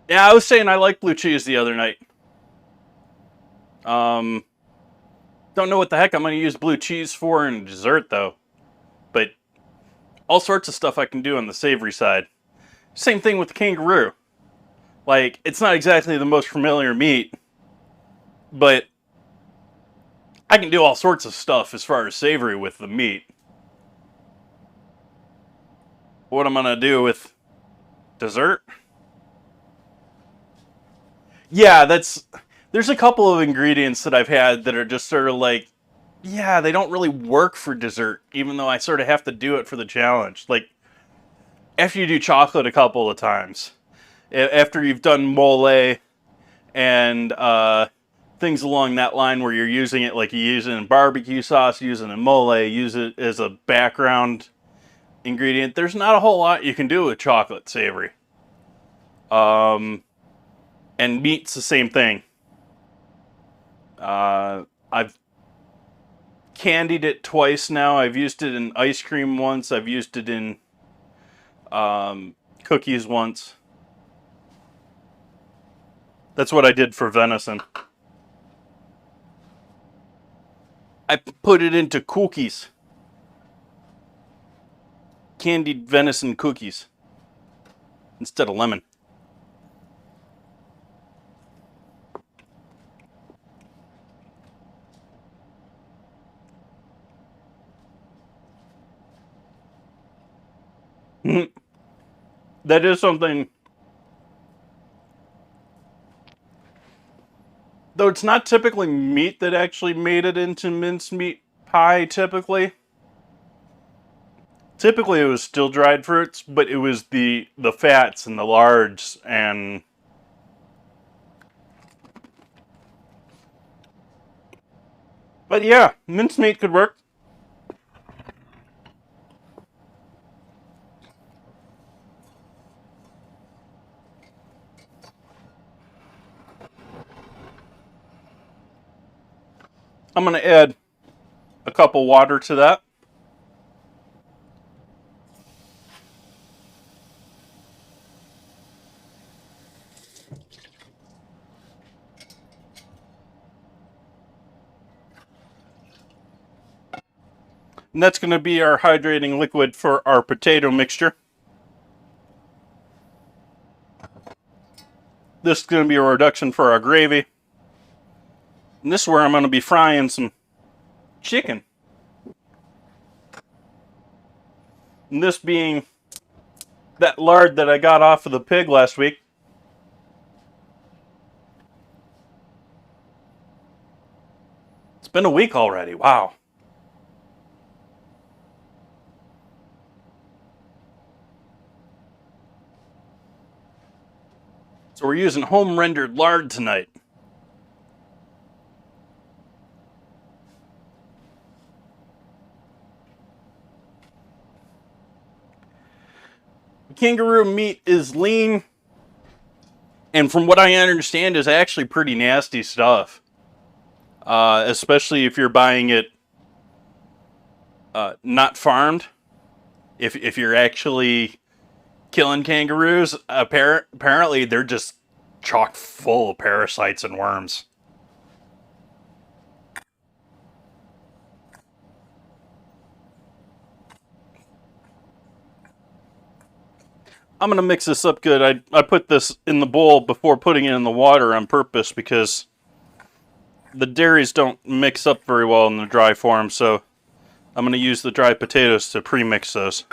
Yeah, I was saying I like blue cheese the other night. Don't know what the heck I'm going to use blue cheese for in dessert, though. But all sorts of stuff I can do on the savory side. Same thing with the kangaroo. Like, it's not exactly the most familiar meat, but I can do all sorts of stuff as far as savory with the meat. What I'm going to do with dessert? Yeah, there's a couple of ingredients that I've had that are just sort of like, yeah, they don't really work for dessert, even though I sort of have to do it for the challenge. Like, after you do chocolate a couple of times, after you've done mole and things along that line where you're using it, like you use it in barbecue sauce, use it in mole, use it as a background ingredient, there's not a whole lot you can do with chocolate savory. And meat's the same thing. I've candied it twice now. I've used it in ice cream once. I've used it in cookies once. That's what I did for venison. I put it into cookies. Candied venison cookies. Instead of lemon. That is something. Though it's not typically meat that actually made it into mincemeat pie, typically. Typically it was still dried fruits, but it was the fats and the lards and... But yeah, mincemeat could work. I'm going to add a cup of water to that. And that's going to be our hydrating liquid for our potato mixture. This is going to be a reduction for our gravy. And this is where I'm going to be frying some chicken. And this being that lard that I got off of the pig last week. It's been a week already. Wow. So we're using home rendered lard tonight. Kangaroo meat is lean, and from what I understand is actually pretty nasty stuff. Especially if you're buying it not farmed. If you're actually killing kangaroos, apparently they're just chock full of parasites and worms. I'm going to mix this up good. I put this in the bowl before putting it in the water on purpose because the dairies don't mix up very well in the dry form, so I'm going to use the dry potatoes to pre-mix those.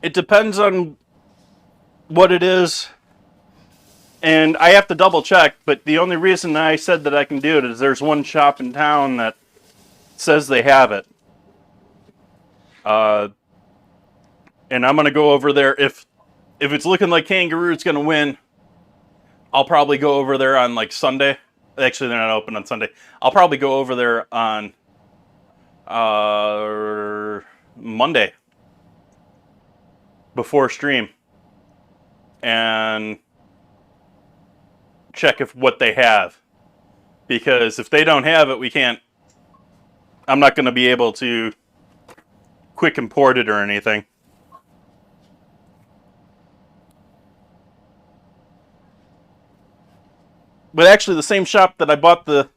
It depends on what it is, and I have to double check, but the only reason I said that I can do it is there's one shop in town that says they have it. And I'm going to go over there. If it's looking like Kangaroo's going to win, I'll probably go over there on like Sunday. Actually, they're not open on Sunday. I'll probably go over there on Monday before stream and check if what they have, because if they don't have it, we can't. I'm not going to be able to quick import it or anything. But actually, the same shop that I bought the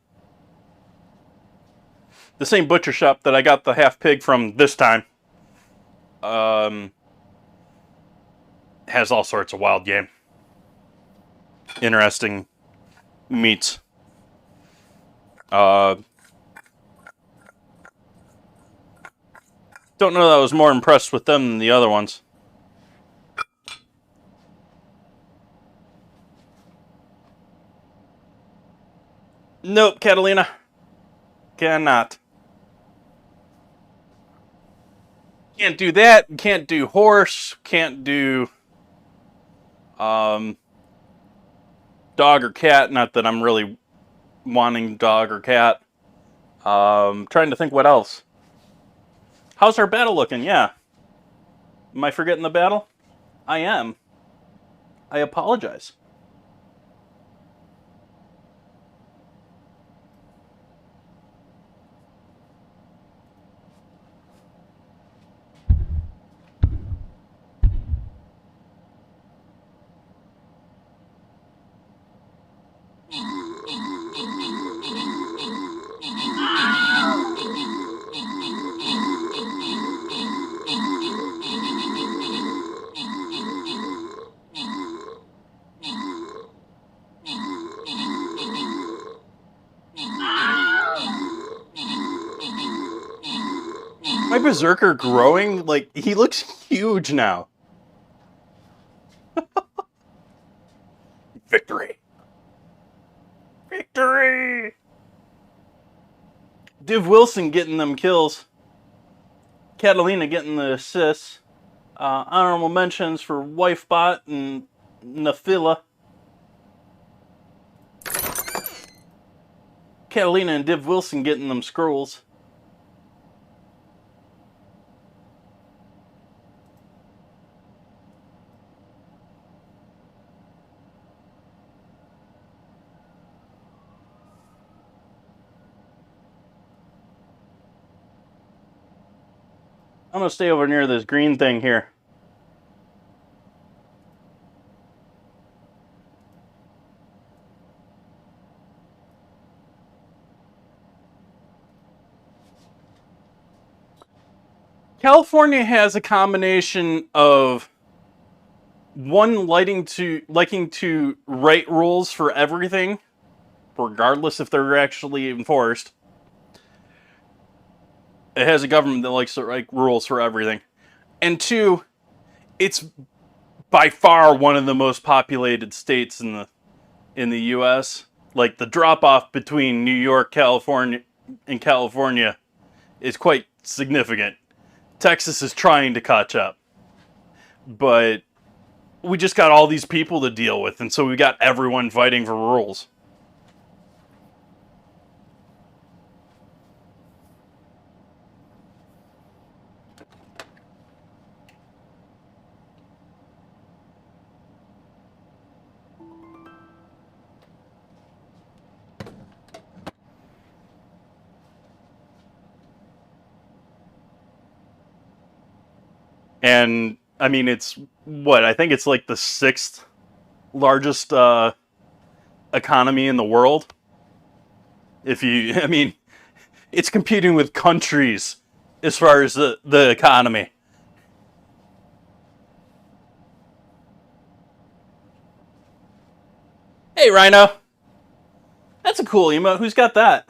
same butcher shop that I got the half pig from this time, has all sorts of wild game. Interesting meats. Don't know that I was more impressed with them than the other ones. Nope, Catalina. Cannot. Can't do that. Can't do horse. Can't do dog or cat. Not that I'm really wanting dog or cat. Trying to think what else. How's our battle looking? Yeah. Am I forgetting the battle? I am. I apologize. My berserker growing? Like, he looks huge now. Victory! Victory! Div Wilson getting them kills. Catalina getting the assists. Honorable mentions for Wifebot and Nafila. Catalina and Div Wilson getting them scrolls. I'm going to stay over near this green thing here. California has a combination of one liking to write rules for everything, regardless if they're actually enforced. It has a government that likes to write rules for everything. And two, it's by far one of the most populated states in the US. Like, the drop-off between New York, California, and California is quite significant. Texas is trying to catch up. But we just got all these people to deal with, and so we got everyone fighting for rules. And I mean, it's what I think it's like the 6th largest economy in the world. If you, I mean, it's competing with countries as far as the economy. Hey, Rhino. That's a cool emote. Who's got that?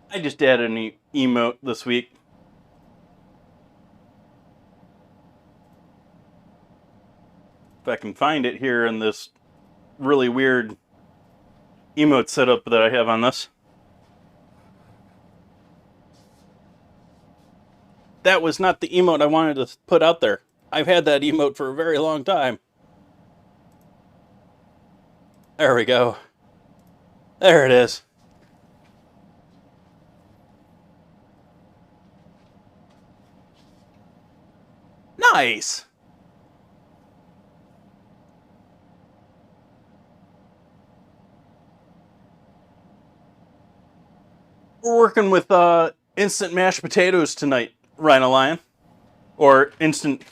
I just added an emote this week. If I can find it here in this really weird emote setup that I have on this. That was not the emote I wanted to put out there. I've had that emote for a very long time. There we go. There it is. Nice. We're working with instant mashed potatoes tonight, Rhino Lion, or instant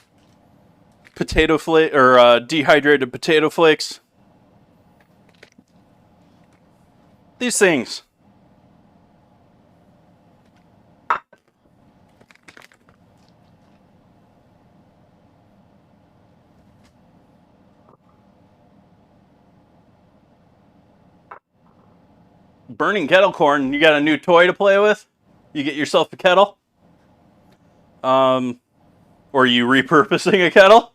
potato flake or dehydrated potato flakes. These things. Burning kettle corn. You got a new toy to play with? You get yourself a kettle? Or are you repurposing a kettle?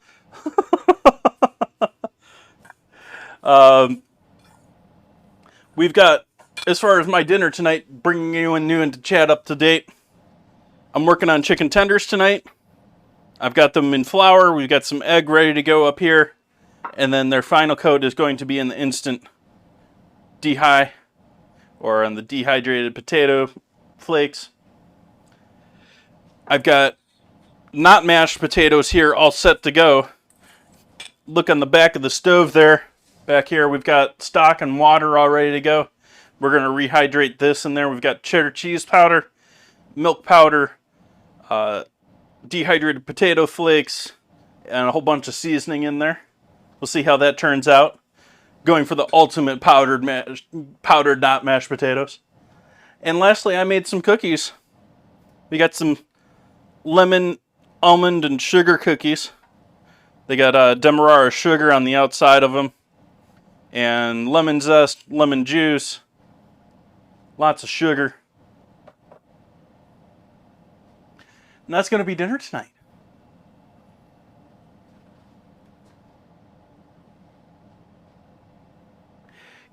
We've got, as far as my dinner tonight, bringing anyone new into chat up to date. I'm working on chicken tenders tonight. I've got them in flour. We've got some egg ready to go up here. And then their final coat is going to be in the instant dehy, or on the dehydrated potato flakes. I've got not mashed potatoes here all set to go. Look on the back of the stove there. Back here we've got stock and water all ready to go. We're going to rehydrate this in there. We've got cheddar cheese powder, milk powder, dehydrated potato flakes, and a whole bunch of seasoning in there. We'll see how that turns out. Going for the ultimate powdered not mashed potatoes. And lastly, I made some cookies. We got some lemon, almond, and sugar cookies. They got demerara sugar on the outside of them, and lemon zest, lemon juice, lots of sugar. And that's going to be dinner tonight.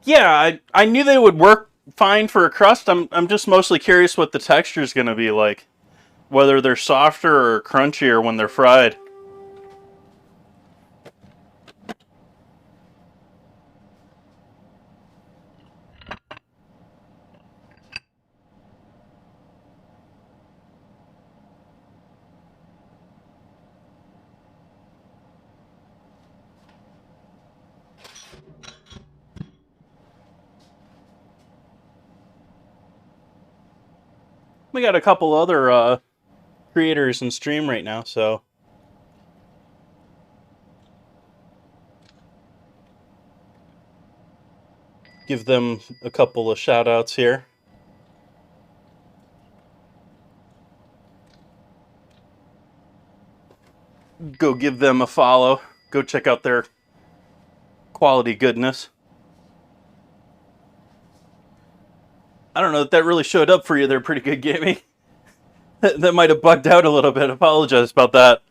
Yeah, I knew they would work fine for a crust. I'm just mostly curious what the texture is going to be like. Whether they're softer or crunchier when they're fried. We got a couple other creators in stream right now, so give them a couple of shout outs here. go give them a follow. Go check out their quality goodness. I don't know if that really showed up for you. They're pretty good, Gammy. That might have bugged out a little bit. Apologize about that.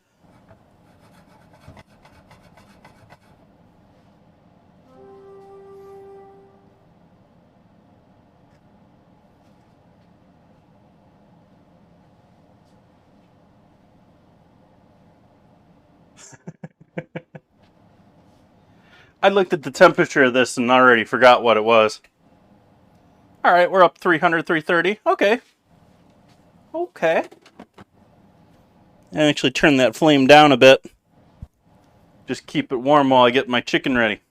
I looked at the temperature of this and already forgot what it was. All right, we're up 300, 330. Okay. Okay. And actually turn that flame down a bit. Just keep it warm while I get my chicken ready.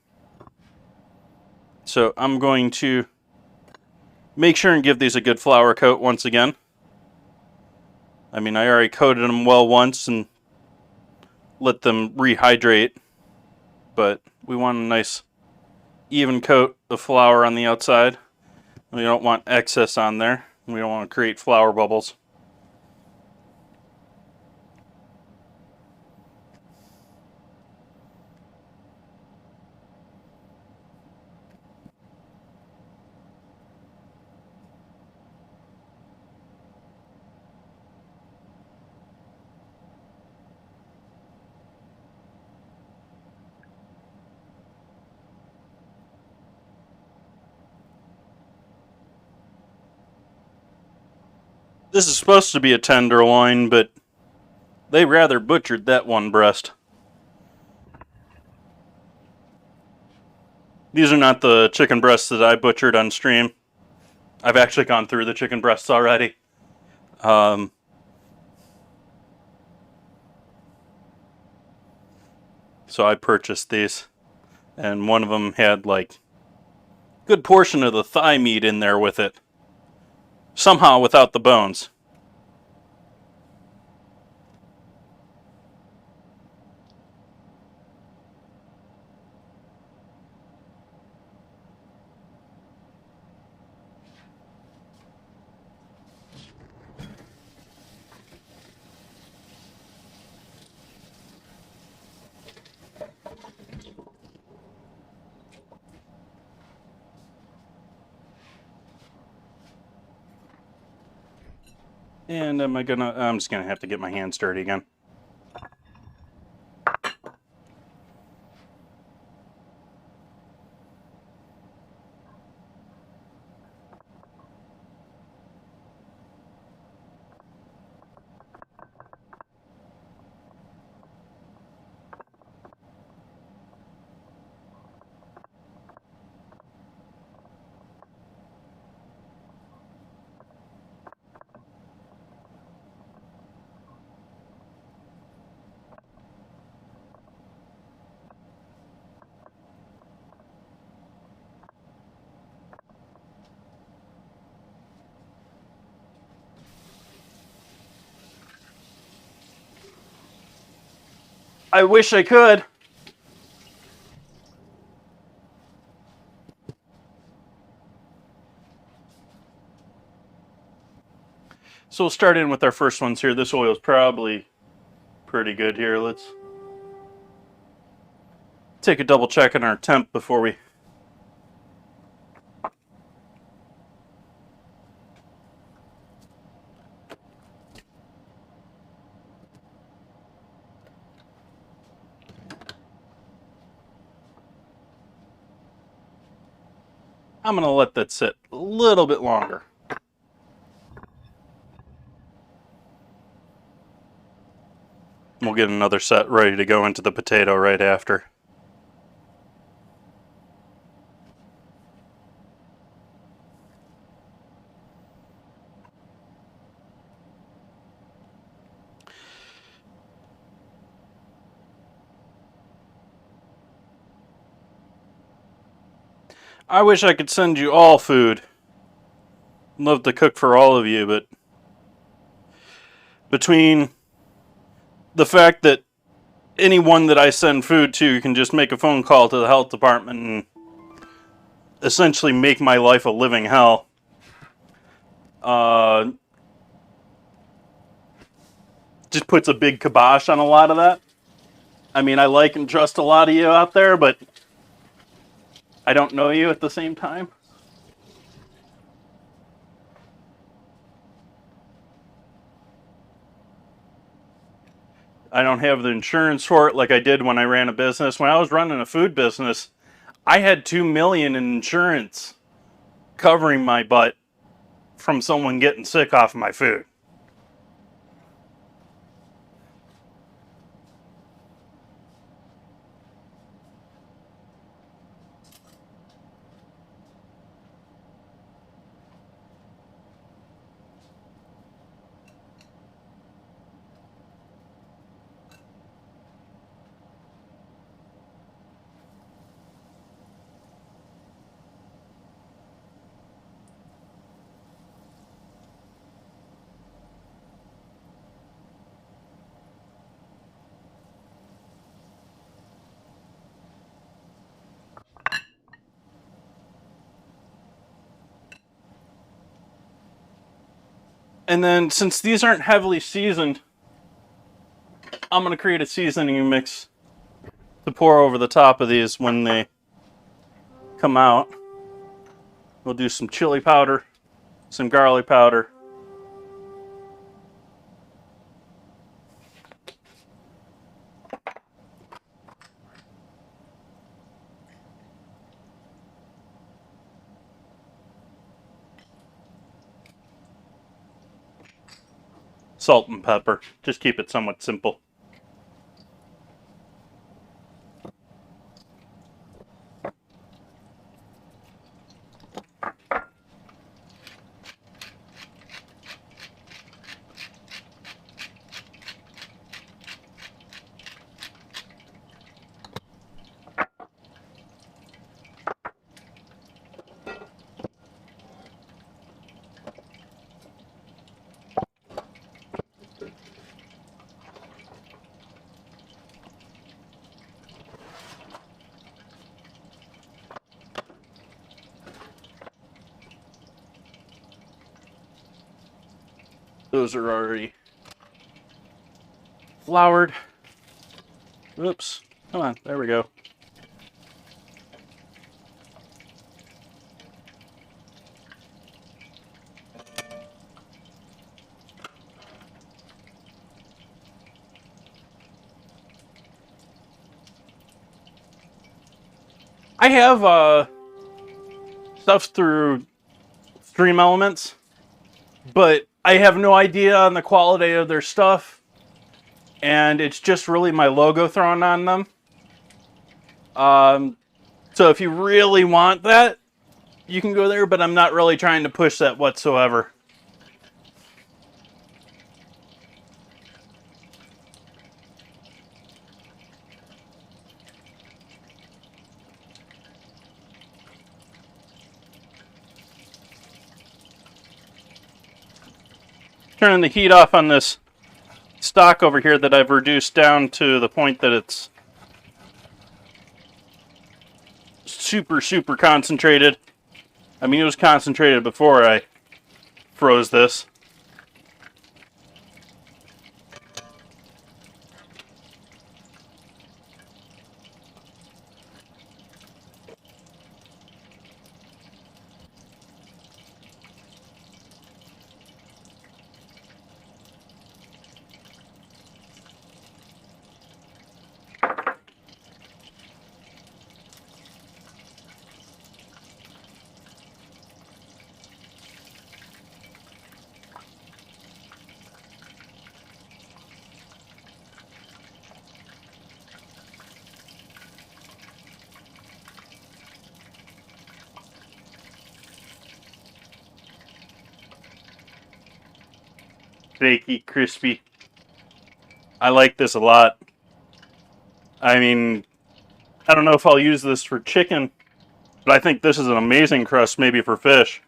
So I'm going to make sure and give these a good flour coat once again. I mean, I already coated them well once and let them rehydrate, but we want a nice even coat of flour on the outside. We don't want excess on there. We don't want to create flour bubbles. This is supposed to be a tenderloin, but they rather butchered that one breast. These are not the chicken breasts that I butchered on stream. I've actually gone through the chicken breasts already. So I purchased these, and one of them had like a good portion of the thigh meat in there with it. Somehow without the bones. And I'm just gonna have to get my hands dirty again. I wish I could. So we'll start in with our first ones here. This oil is probably pretty good here. Let's take a double check on our temp before we... I'm going to let that sit a little bit longer. We'll get another set ready to go into the potato right after. I wish I could send you all food. I'd love to cook for all of you, but between the fact that anyone that I send food to can just make a phone call to the health department and essentially make my life a living hell. Just puts a big kibosh on a lot of that. I mean, I like and trust a lot of you out there, but I don't know you at the same time. I don't have the insurance for it like I did when I ran a business. When I was running a food business, I had $2 million in insurance covering my butt from someone getting sick off of my food. And then since these aren't heavily seasoned, I'm going to create a seasoning mix to pour over the top of these when they come out. We'll do some chili powder, some garlic powder, salt and pepper. Just keep it somewhat simple. Those are already floured. Oops. Come on. There we go. I have stuff through Stream Elements, but I have no idea on the quality of their stuff, and it's just really my logo thrown on them. So if you really want that, you can go there, but I'm not really trying to push that whatsoever. Turning the heat off on this stock over here that I've reduced down to the point that it's super concentrated. I mean, it was concentrated before I froze this. Flaky, crispy. I like this a lot. I mean, I don't know if I'll use this for chicken, but I think this is an amazing crust maybe for fish.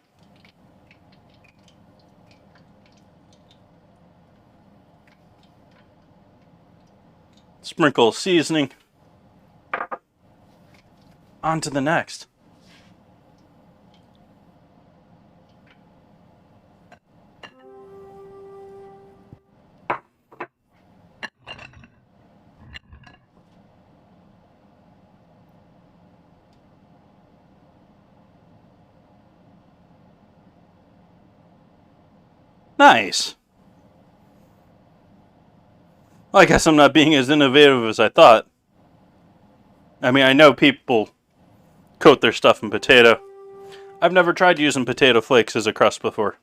Sprinkle seasoning. On to the next. Nice. Well, I guess I'm not being as innovative as I thought. I mean, I know people coat their stuff in potato. I've never tried using potato flakes as a crust before.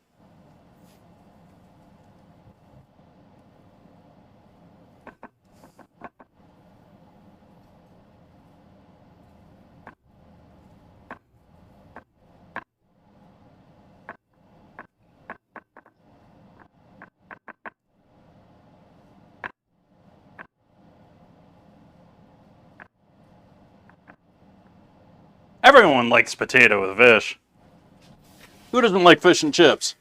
Everyone likes potato with fish. Who doesn't like fish and chips?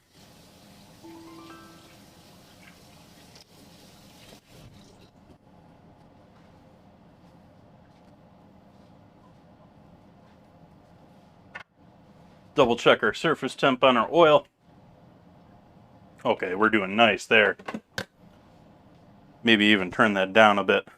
Double check our surface temp on our oil. Okay, we're doing nice there. Maybe even turn that down a bit.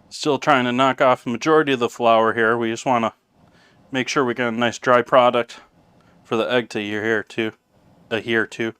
Still trying to knock off the majority of the flour here. We just want to make sure we get a nice dry product for the egg to adhere to.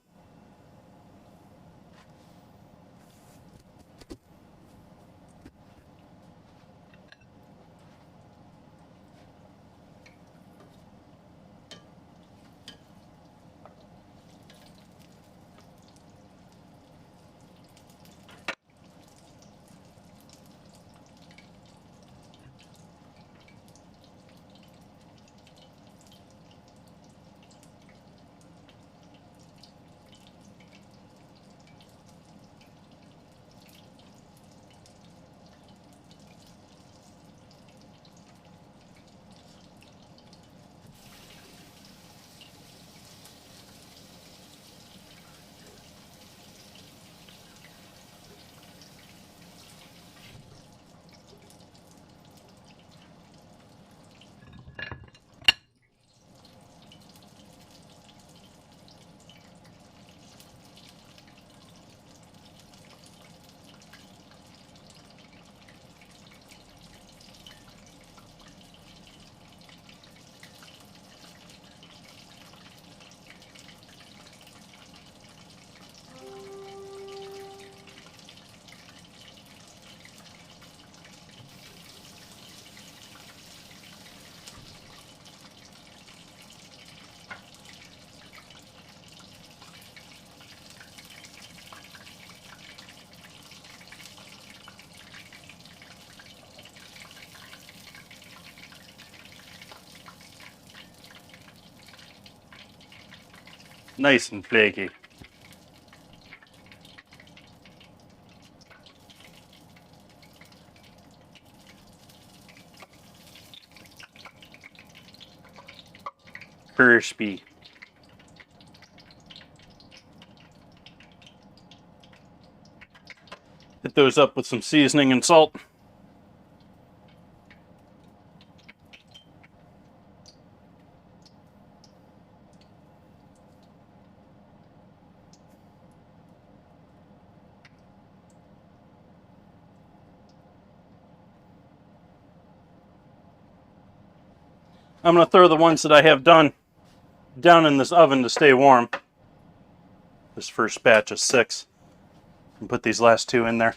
Nice and flaky. Crispy. Hit those up with some seasoning and salt. I'm going to throw the ones that I have done down in this oven to stay warm. This first batch of 6. And put these last 2 in there.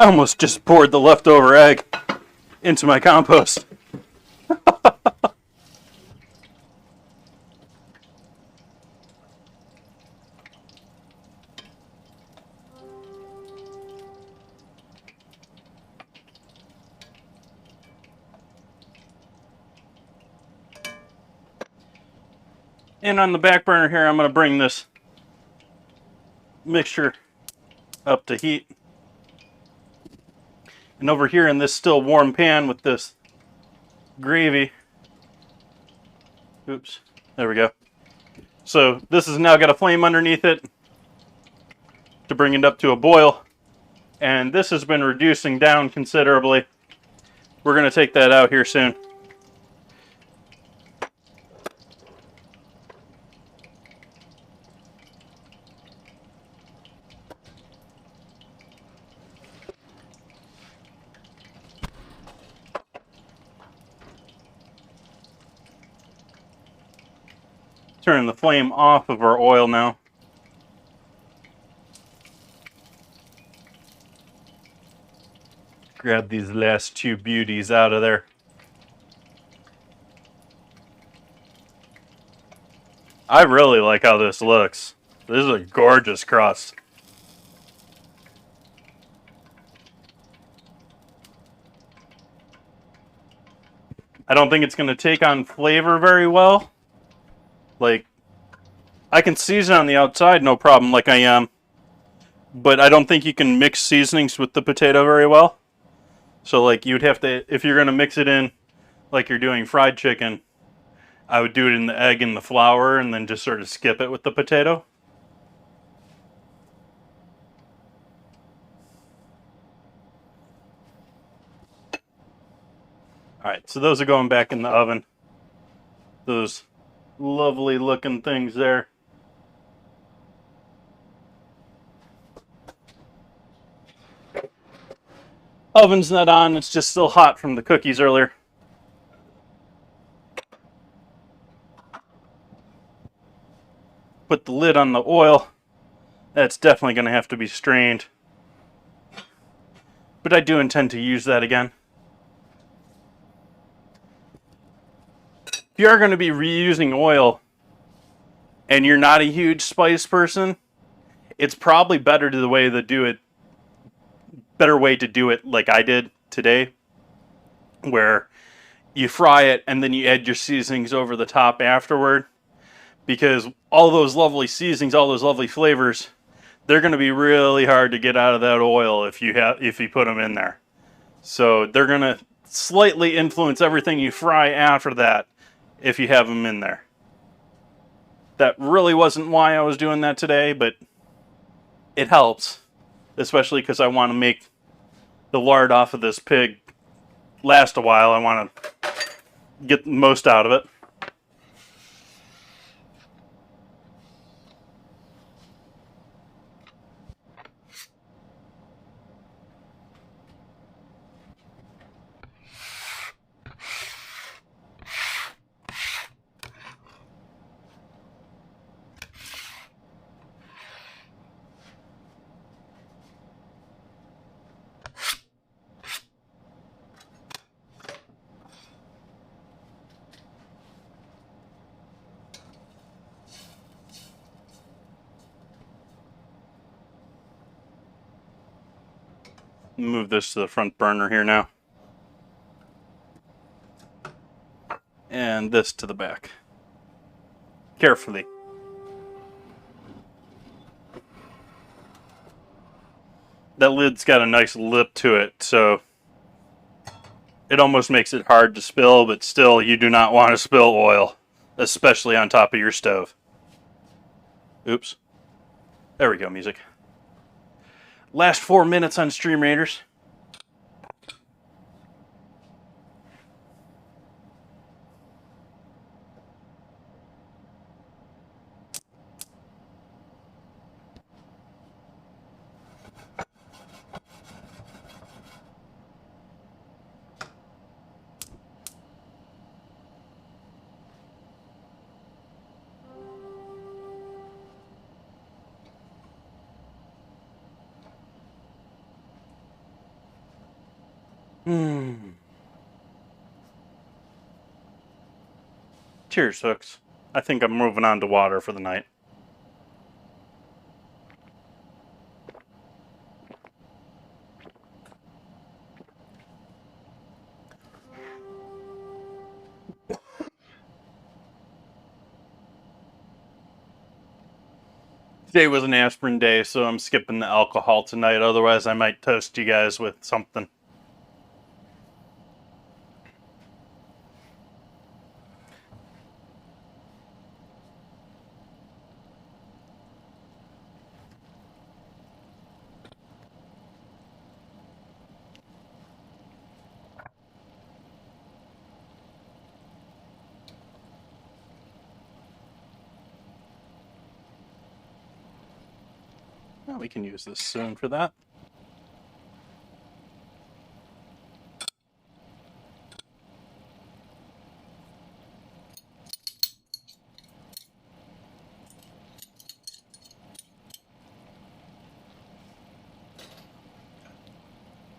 I almost just poured the leftover egg into my compost. And on the back burner here, I'm going to bring this mixture up to heat. And over here in this still warm pan with this gravy, oops, there we go. So this has now got a flame underneath it to bring it up to a boil. And this has been reducing down considerably. We're going to take that out here soon. Turning the flame off of our oil now. Grab these last two beauties out of there. I really like how this looks. This is a gorgeous crust. I don't think it's going to take on flavor very well. Like, I can season on the outside, no problem, like I am. But I don't think you can mix seasonings with the potato very well. So, like, you'd have to, if you're going to mix it in like you're doing fried chicken, I would do it in the egg and the flour and then just sort of skip it with the potato. Alright, so those are going back in the oven. Those lovely looking things there. Oven's not on, it's just still hot from the cookies earlier. Put the lid on the oil. That's definitely going to have to be strained. But I do intend to use that again. If you are going to be reusing oil and you're not a huge spice person, it's probably better to the way to do it. Better way to do it like I did today, where you fry it and then you add your seasonings over the top afterward, because all those lovely seasonings, all those lovely flavors, they're going to be really hard to get out of that oil if you put them in there. So they're going to slightly influence everything you fry after that if you have them in there. That really wasn't why I was doing that today, but it helps, especially because I want to make the lard off of this pig last a while. I want to get the most out of it. Move this to the front burner here now. And this to the back. Carefully. That lid's got a nice lip to it, so it almost makes it hard to spill, but still you do not want to spill oil, especially on top of your stove. Oops. There we go, music. Last 4 minutes on Stream Raiders. Cheers, Hooks. I think I'm moving on to water for the night. Today was an aspirin day, so I'm skipping the alcohol tonight. Otherwise, I might toast you guys with something. Well, we can use this soon for that.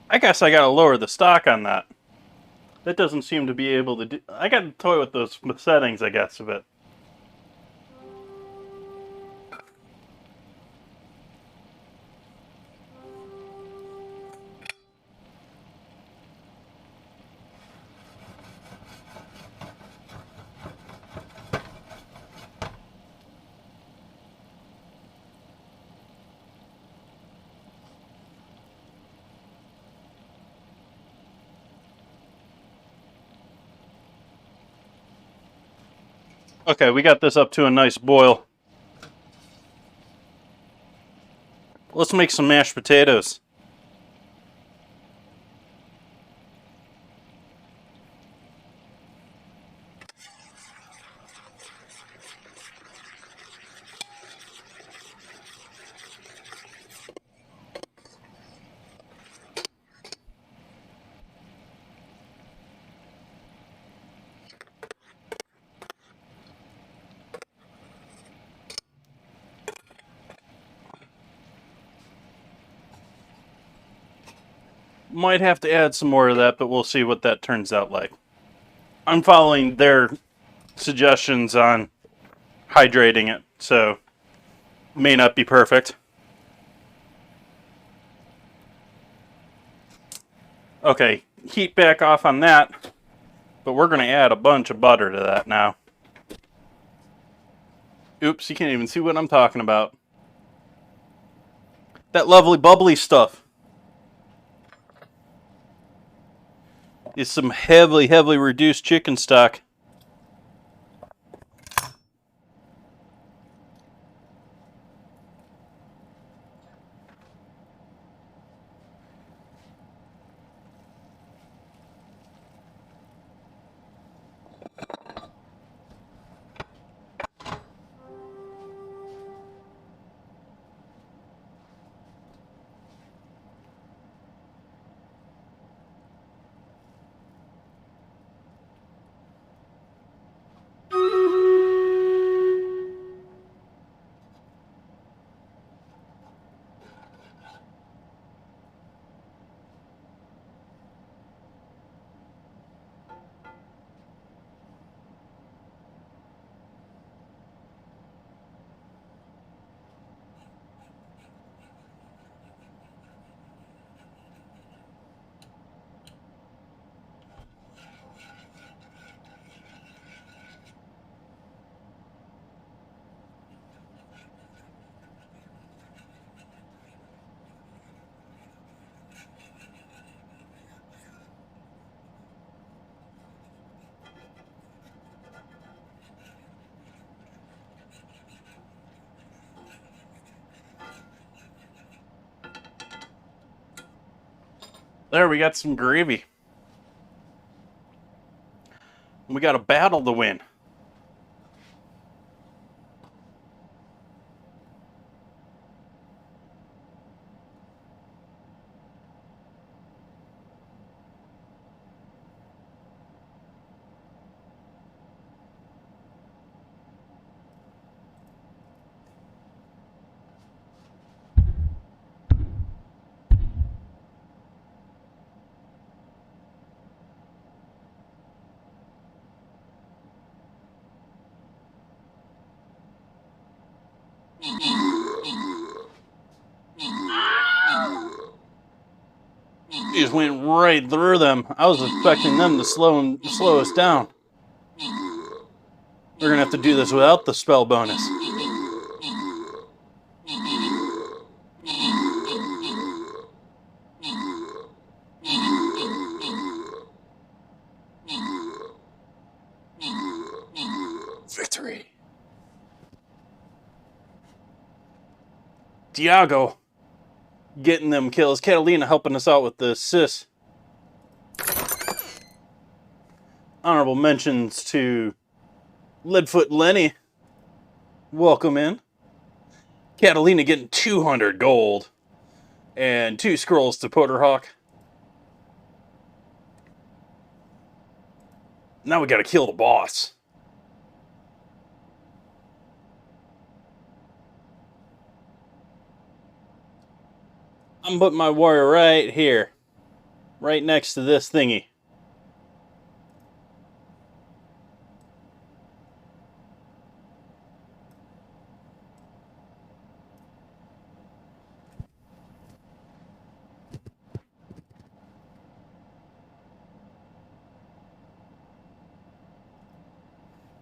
I guess I gotta lower the stock on that. That doesn't seem to be able to do... I gotta toy with those settings, I guess, a bit. Okay, we got this up to a nice boil. Let's make some mashed potatoes. Might have to add some more of that, but we'll see what that turns out like. I'm following their suggestions on hydrating it, so may not be perfect. Okay, heat back off on that, but we're going to add a bunch of butter to that now. Oops, you can't even see what I'm talking about. That lovely bubbly stuff is some heavily reduced chicken stock. There, we got some gravy. We got a battle to win. He just went right through them. I was expecting them to slow us down. We're gonna have to do this without the spell bonus. Victory. Diago getting them kills. Catalina helping us out with the assist. Honorable mentions to Leadfoot Lenny. Welcome in. Catalina getting 200 gold. And 2 scrolls to Porterhawk. Now we gotta kill the boss. I'm putting my warrior right here. Right next to this thingy.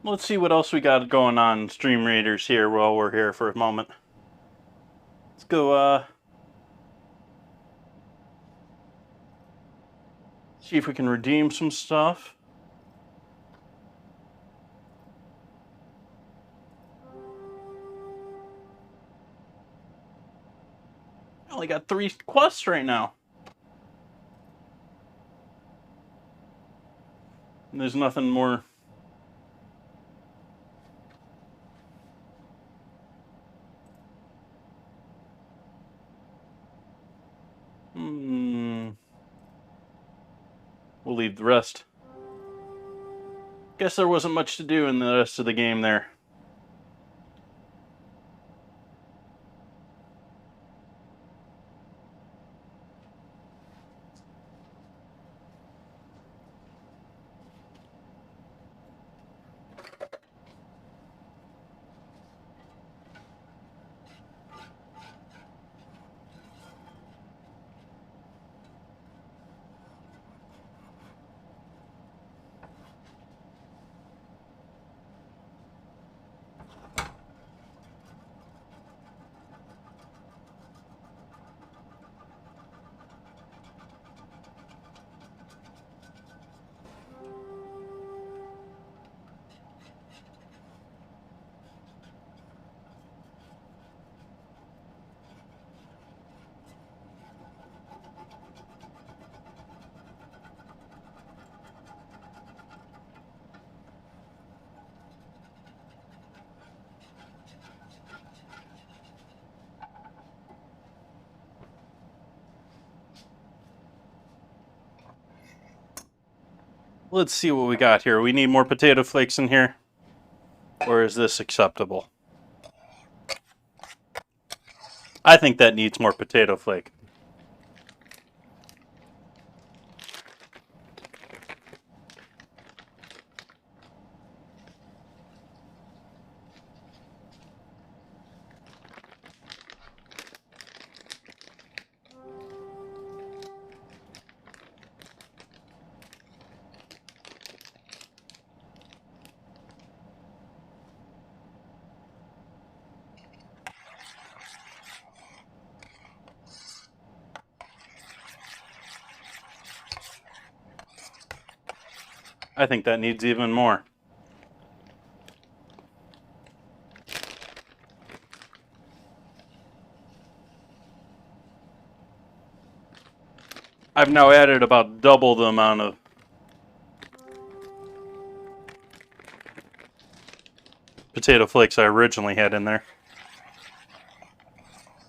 Let's see what else we got going on Stream Raiders here while we're here for a moment. Let's go, see if we can redeem some stuff. I only got 3 quests right now. And there's nothing more. We'll leave the rest. Guess there wasn't much to do in the rest of the game there. Let's see what we got here. We need more potato flakes in here. Or is this acceptable? I think that needs more potato flake. I think that needs even more. I've now added about double the amount of potato flakes I originally had in there.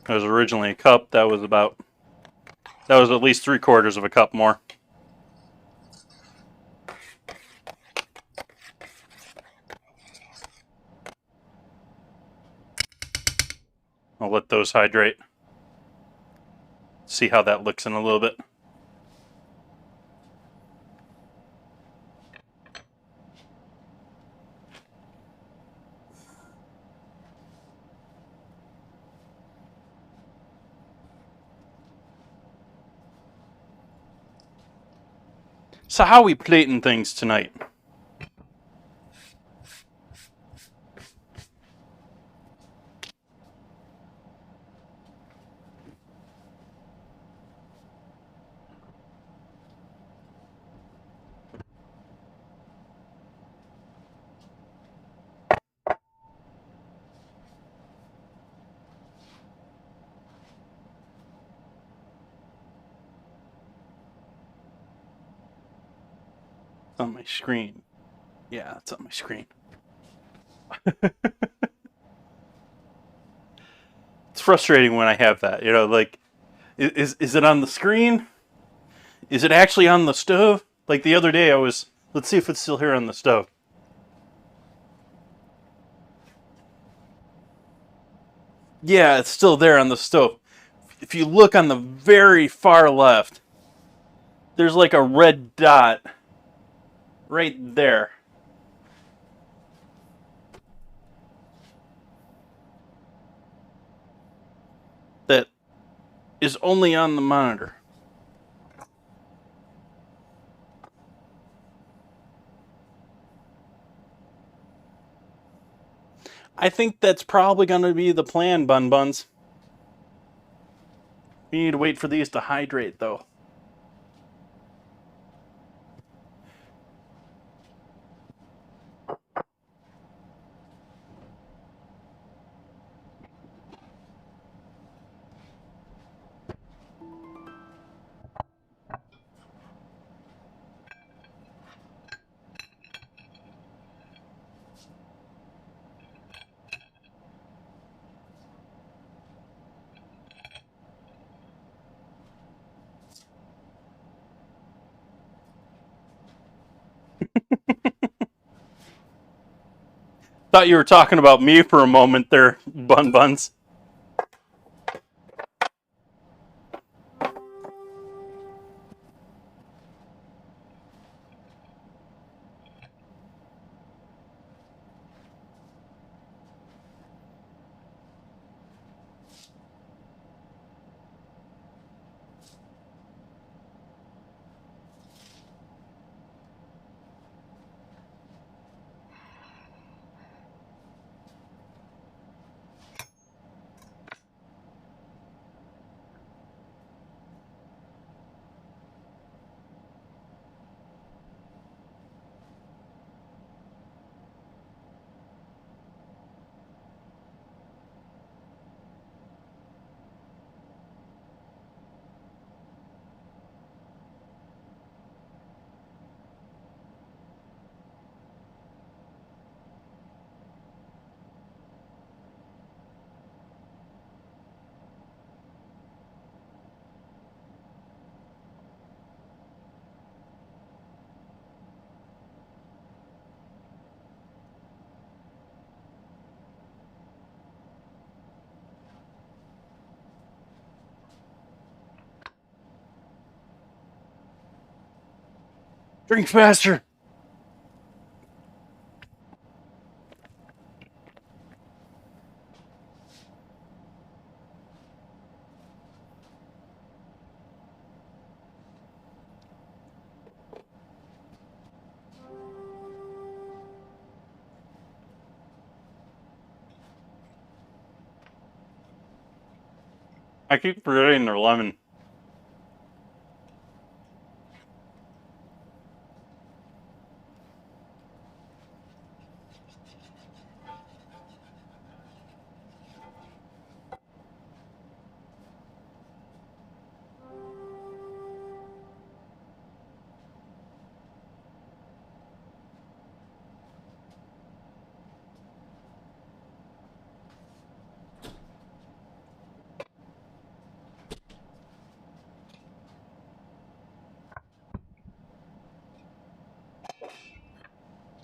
It was originally a cup. That was at least 3/4 of a cup more. I'll let those hydrate. See how that looks in a little bit. So how are we plating things tonight? It's on my screen. Yeah, it's on my screen. It's frustrating when I have that, you know, like, is it on the screen? Is it actually on the stove? Like the other day let's see if it's still here on the stove. Yeah, it's still there on the stove. If you look on the very far left, there's like a red dot right there. That is only on the monitor. I think that's probably going to be the plan, Bun Buns. We need to wait for these to hydrate, though. Thought you were talking about me for a moment there, Bun Buns. Drink faster. I keep forgetting they're lemon.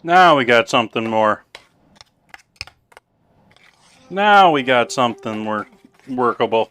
Now we got something more. Now we got something workable.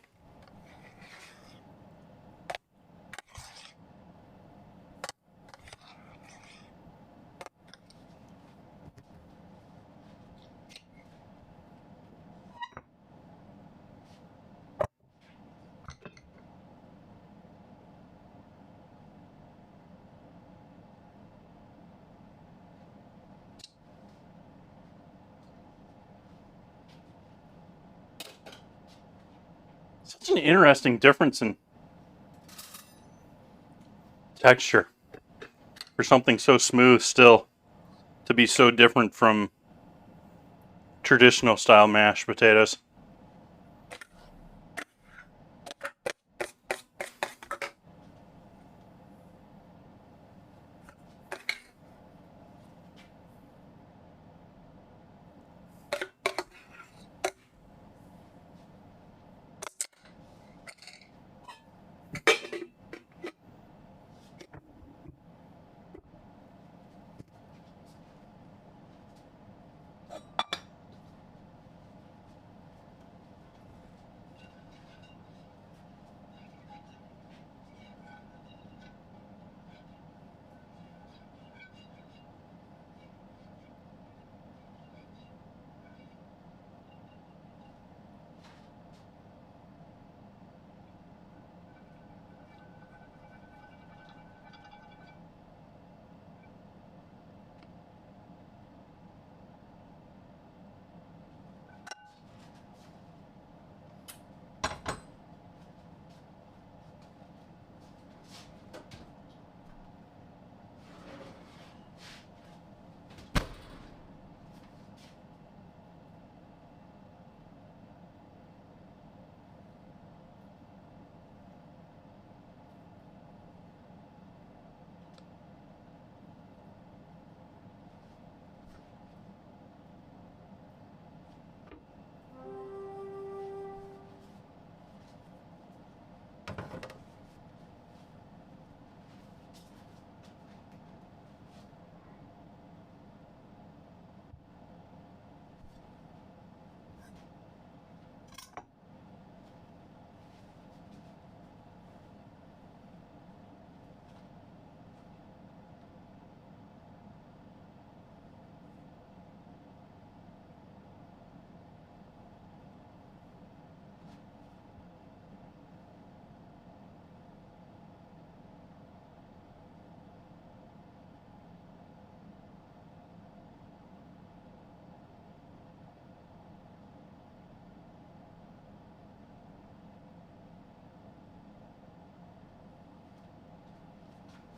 Such an interesting difference in texture for something so smooth still to be so different from traditional style mashed potatoes.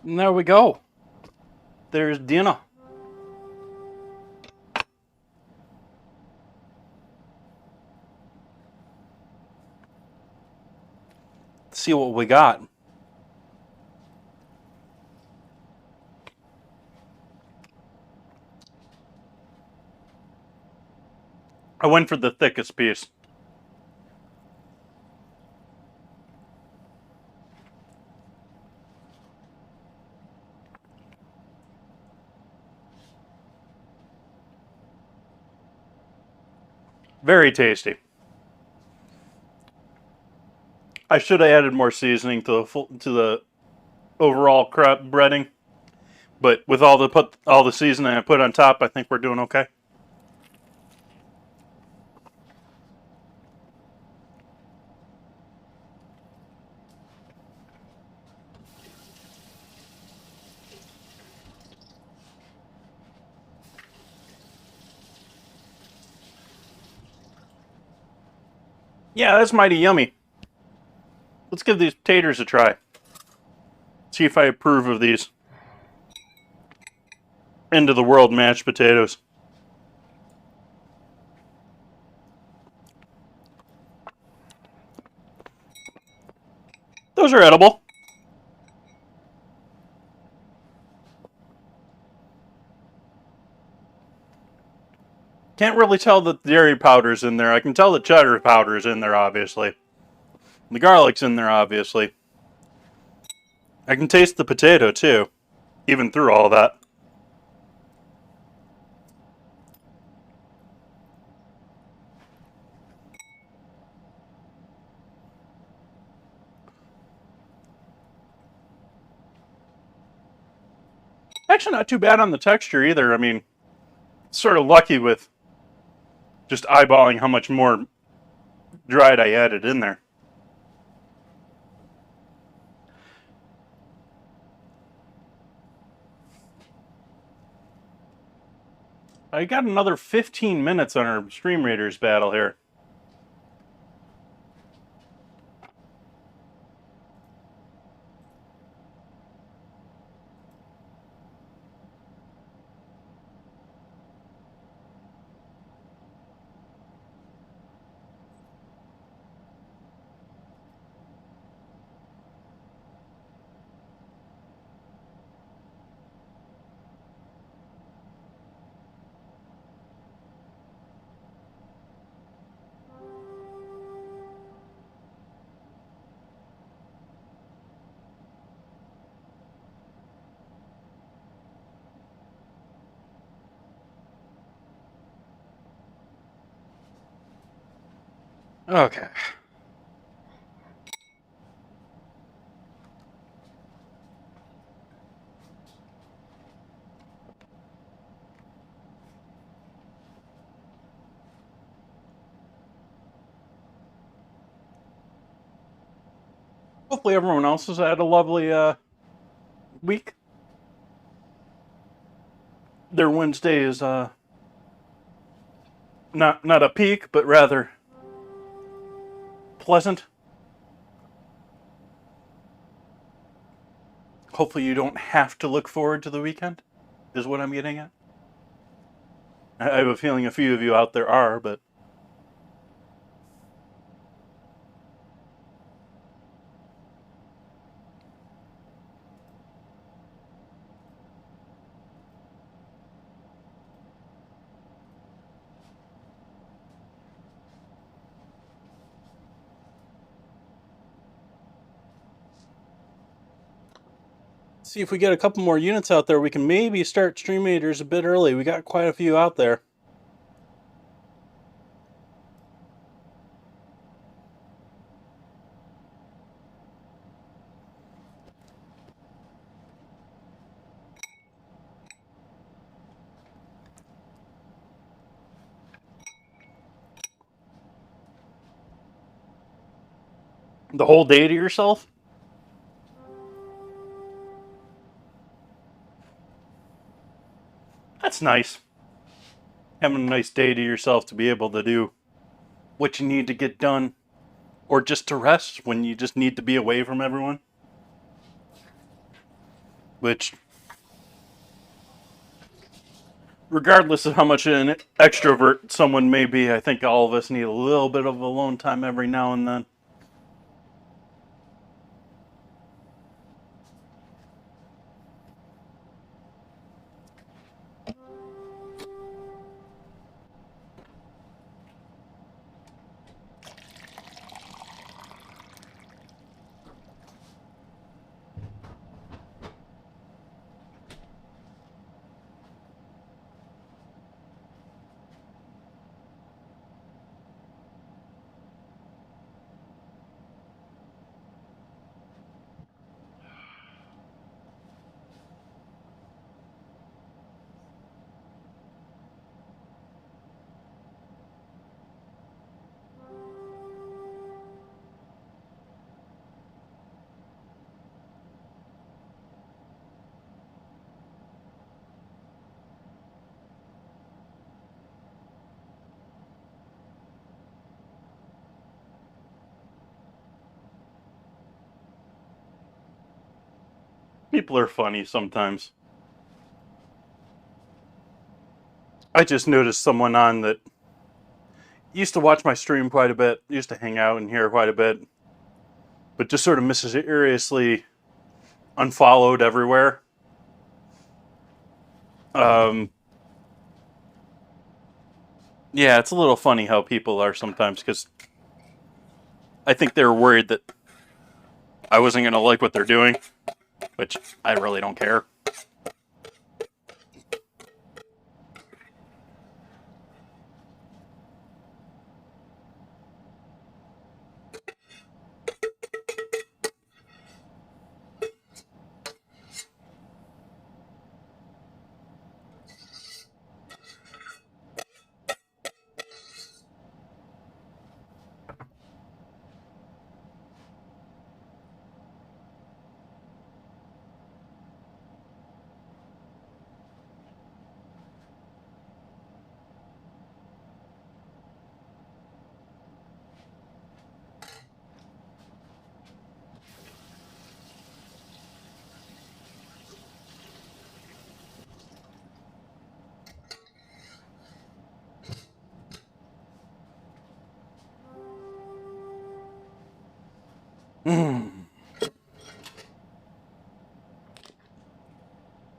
And there we go. There's dinner. Let's see what we got. I went for the thickest piece. Very tasty. I should have added more seasoning to the overall crab breading, but with all the seasoning I put on top, I think we're doing okay. Yeah, that's mighty yummy. Let's give these taters a try. See if I approve of these end of the world mashed potatoes. Those are edible. Can't really tell that the dairy powder's in there. I can tell the cheddar powder's in there, obviously. The garlic's in there, obviously. I can taste the potato, too, even through all that. Actually, not too bad on the texture, either. I mean, sort of lucky with just eyeballing how much more dried I added in there. I got another 15 minutes on our Stream Raiders battle here. Okay. Hopefully everyone else has had a lovely week. Their Wednesday is not a peak, but rather pleasant. Hopefully you don't have to look forward to the weekend, is what I'm getting at. I have a feeling a few of you out there are, but see if we get a couple more units out there, we can maybe start stream meters a bit early. We got quite a few out there. The whole day to yourself? That's nice. Having a nice day to yourself to be able to do what you need to get done, or just to rest when you just need to be away from everyone. Which, regardless of how much an extrovert someone may be, I think all of us need a little bit of alone time every now and then. People are funny sometimes. I just noticed someone on that used to watch my stream quite a bit, used to hang out in here quite a bit, but just sort of mysteriously unfollowed everywhere. Um, yeah, it's a little funny how people are sometimes, because I think they're worried that I wasn't going to like what they're doing, which I really don't care.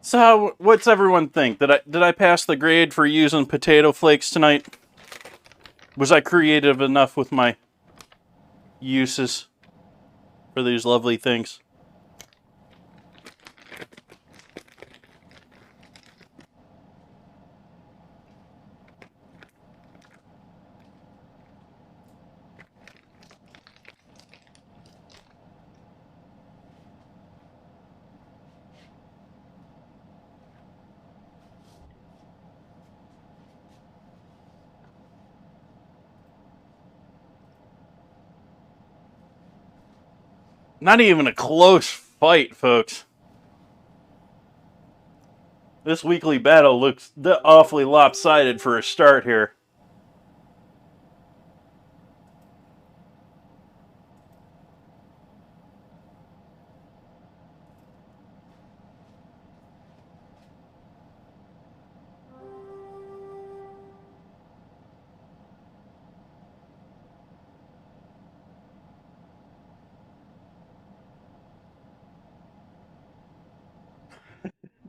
So, what's everyone think? Did I pass the grade for using potato flakes tonight? Was I creative enough with my uses for these lovely things? Not even a close fight, folks. This weekly battle looks awfully lopsided for a start here.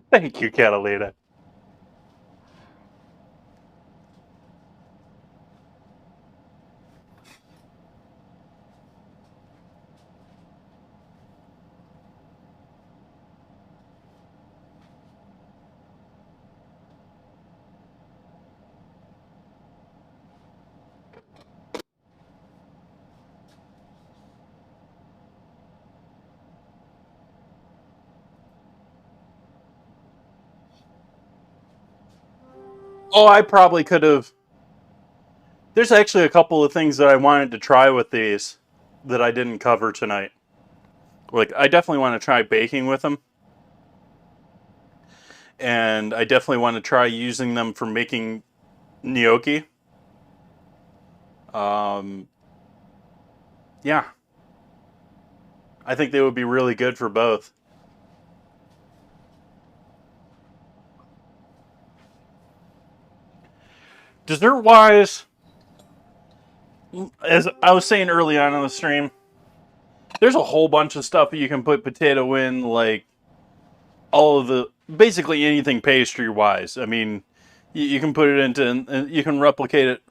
Thank you, Catalina. Oh, I probably could have. There's actually a couple of things that I wanted to try with these that I didn't cover tonight. Like, I definitely want to try baking with them. And I definitely want to try using them for making gnocchi. Yeah. I think they would be really good for both. Dessert wise, as I was saying early on in the stream, there's a whole bunch of stuff that you can put potato in, like all of the basically anything pastry wise. I mean, you can put it into, you can replicate it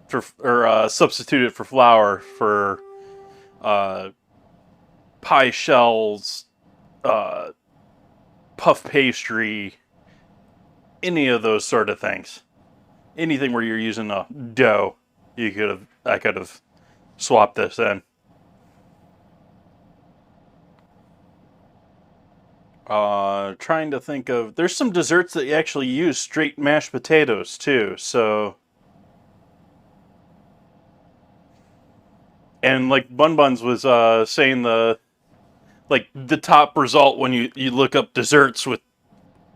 for or substitute it for flour for uh, pie shells, uh, puff pastry, any of those sort of things. Anything where you're using a dough, I could have swapped this in. Trying to think of, there's some desserts that actually use straight mashed potatoes too. So, and like Bun Buns was saying, the top result when you look up desserts with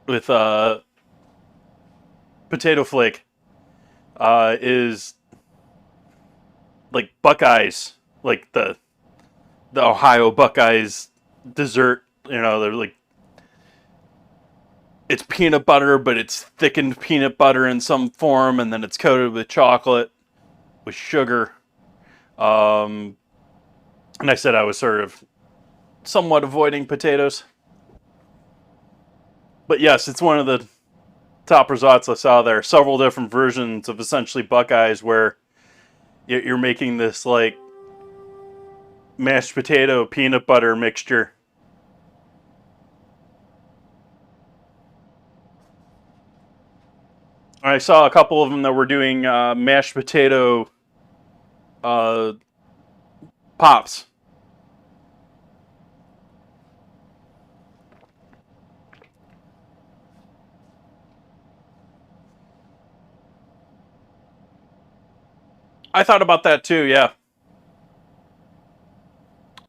potato flake is like Buckeyes, like the Ohio Buckeyes dessert. You know, they're like, it's peanut butter, but it's thickened peanut butter in some form, and then it's coated with chocolate, with sugar. And I said I was sort of somewhat avoiding potatoes. But yes, it's one of the top results I saw there. Several different versions of essentially Buckeyes where you're making this like mashed potato peanut butter mixture. I saw a couple of them that were doing mashed potato uh, pops. I thought about that too, yeah.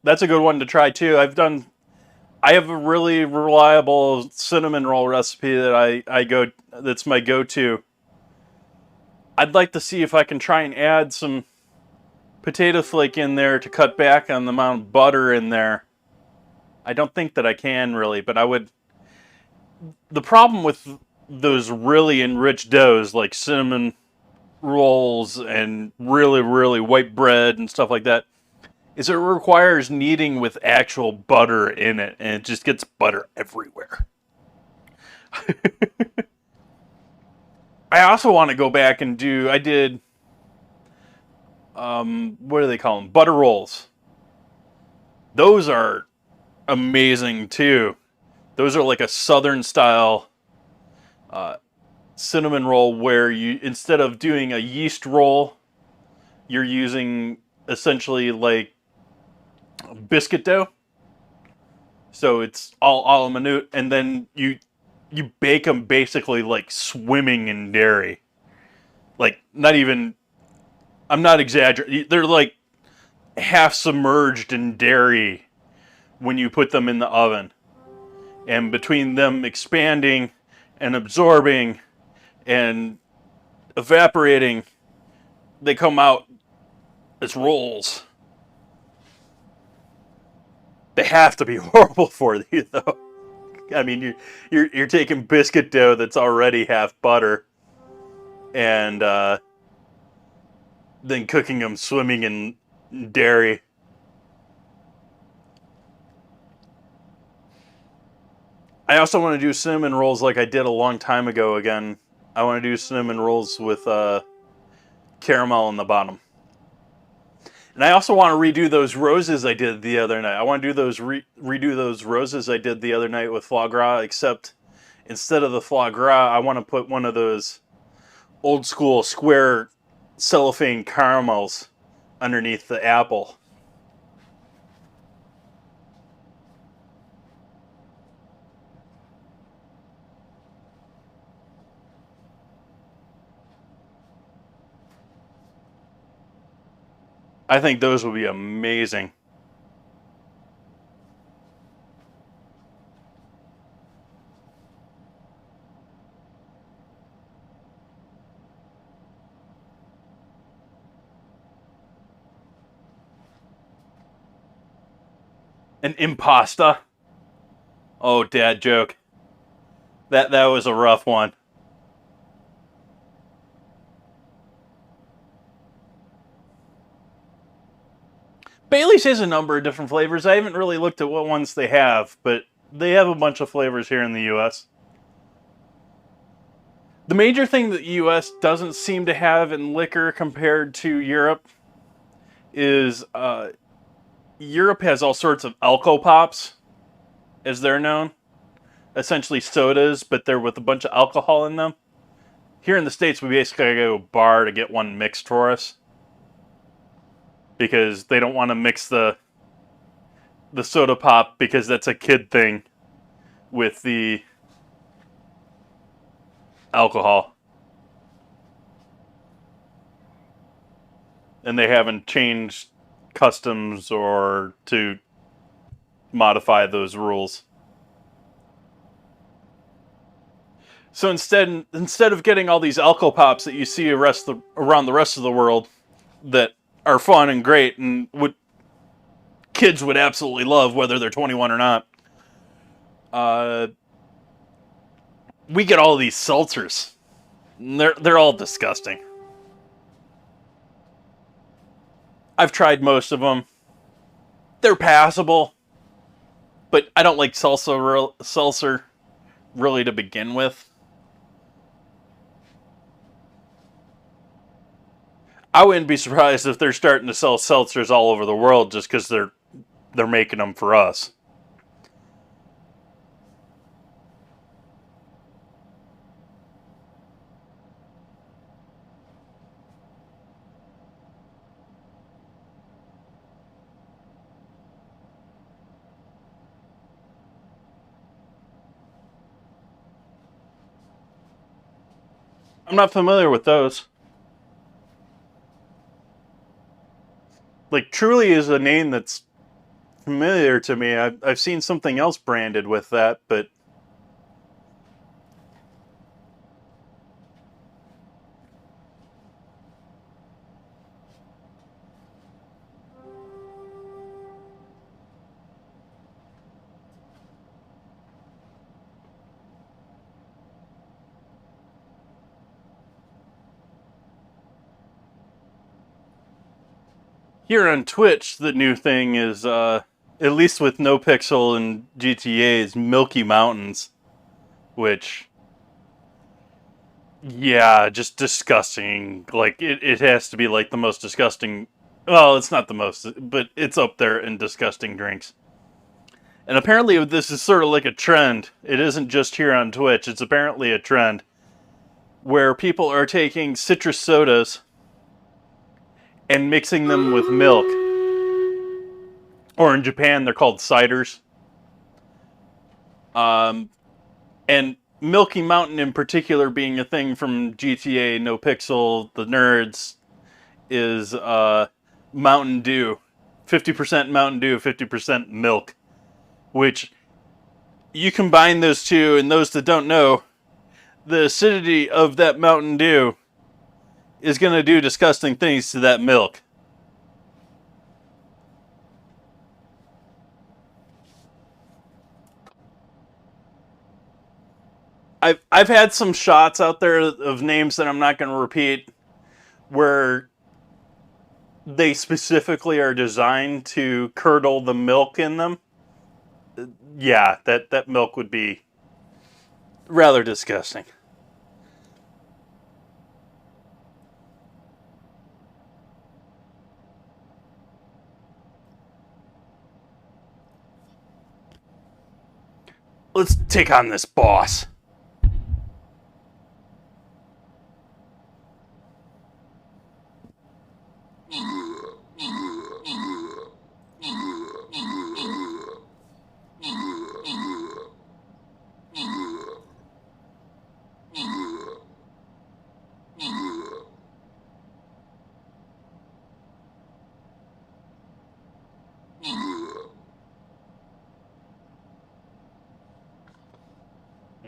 That's a good one to try too. I have a really reliable cinnamon roll recipe that that's my go-to. I'd like to see if I can try and add some potato flake in there to cut back on the amount of butter in there. I don't think that I can really, but I would. The problem with those really enriched doughs like cinnamon rolls and really, really white bread and stuff like that is it requires kneading with actual butter in it, and it just gets butter everywhere. I also want to go back and I did, what do they call them? Butter rolls. Those are amazing too. Those are like a southern style cinnamon roll where you, instead of doing a yeast roll, you're using essentially like biscuit dough. So it's all a minute, and then you bake them basically like swimming in dairy. Like, not even, I'm not exaggerating. They're like half submerged in dairy when you put them in the oven. And between them expanding and absorbing and evaporating, they come out as rolls. They have to be horrible for you, though. I mean, you're taking biscuit dough that's already half butter, and then cooking them swimming in dairy. I also want to do cinnamon rolls like I did a long time ago again. I want to do cinnamon rolls with caramel in the bottom. And I also want to redo those roses I did the other night. I want to do those redo those roses I did the other night with foie gras, except instead of the foie gras, I want to put one of those old school square cellophane caramels underneath the apple. I think those would be amazing. An impasta. Oh, dad joke. That was a rough one. Bailey's has a number of different flavors. I haven't really looked at what ones they have, but they have a bunch of flavors here in the US. The major thing that the US doesn't seem to have in liquor compared to Europe is Europe has all sorts of alco pops, as they're known. Essentially sodas, but they're with a bunch of alcohol in them. Here in the States, we basically go to a bar to get one mixed for us, because they don't want to mix the soda pop, because that's a kid thing with the alcohol. And they haven't changed customs or to modify those rules. So instead of getting all these alco pops that you see around the rest of the world that are fun and great and kids would absolutely love, whether they're 21 or not, we get all these seltzers. They're all disgusting. I've tried most of them. They're passable, but I don't like seltzer really to begin with. I wouldn't be surprised if they're starting to sell seltzers all over the world just because they're making them for us. I'm not familiar with those. Like, Truly is a name that's familiar to me. I've seen something else branded with that, but here on Twitch, the new thing is, at least with NoPixel and GTA, is Milky Mountains, which, yeah, just disgusting. Like, it has to be like the most disgusting. Well, it's not the most, but it's up there in disgusting drinks. And apparently this is sort of like a trend. It isn't just here on Twitch. It's apparently a trend where people are taking citrus sodas and mixing them with milk. Or in Japan, they're called ciders. And Milky Mountain in particular, being a thing from GTA, NoPixel, the nerds, is Mountain Dew. 50% Mountain Dew, 50% milk. which you combine those two, and those that don't know, the acidity of that Mountain Dew is going to do disgusting things to that milk. I've had some shots out there of names that I'm not going to repeat where they specifically are designed to curdle the milk in them. Yeah, that milk would be rather disgusting. Let's take on this boss.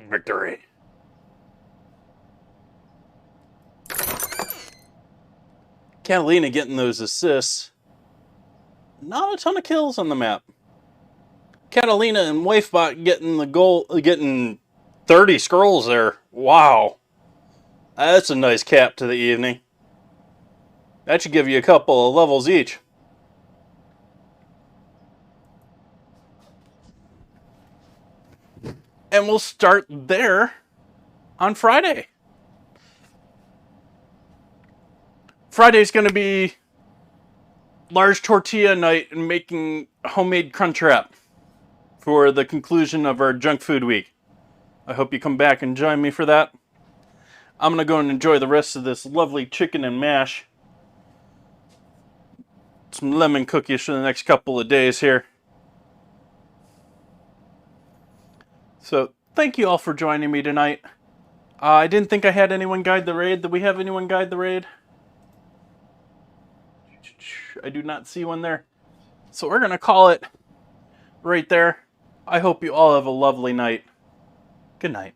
Victory. Catalina getting those assists. Not a ton of kills on the map. Catalina and Wafebot getting the goal, getting 30 scrolls there. Wow. That's a nice cap to the evening. That should give you a couple of levels each. And we'll start there on Friday. Friday's going to be large tortilla night and making homemade Crunchwrap for the conclusion of our junk food week. I hope you come back and join me for that. I'm going to go and enjoy the rest of this lovely chicken and mash. Some lemon cookies for the next couple of days here. So, thank you all for joining me tonight. I didn't think I had anyone guide the raid. Did we have anyone guide the raid? I do not see one there. So we're going to call it right there. I hope you all have a lovely night. Good night.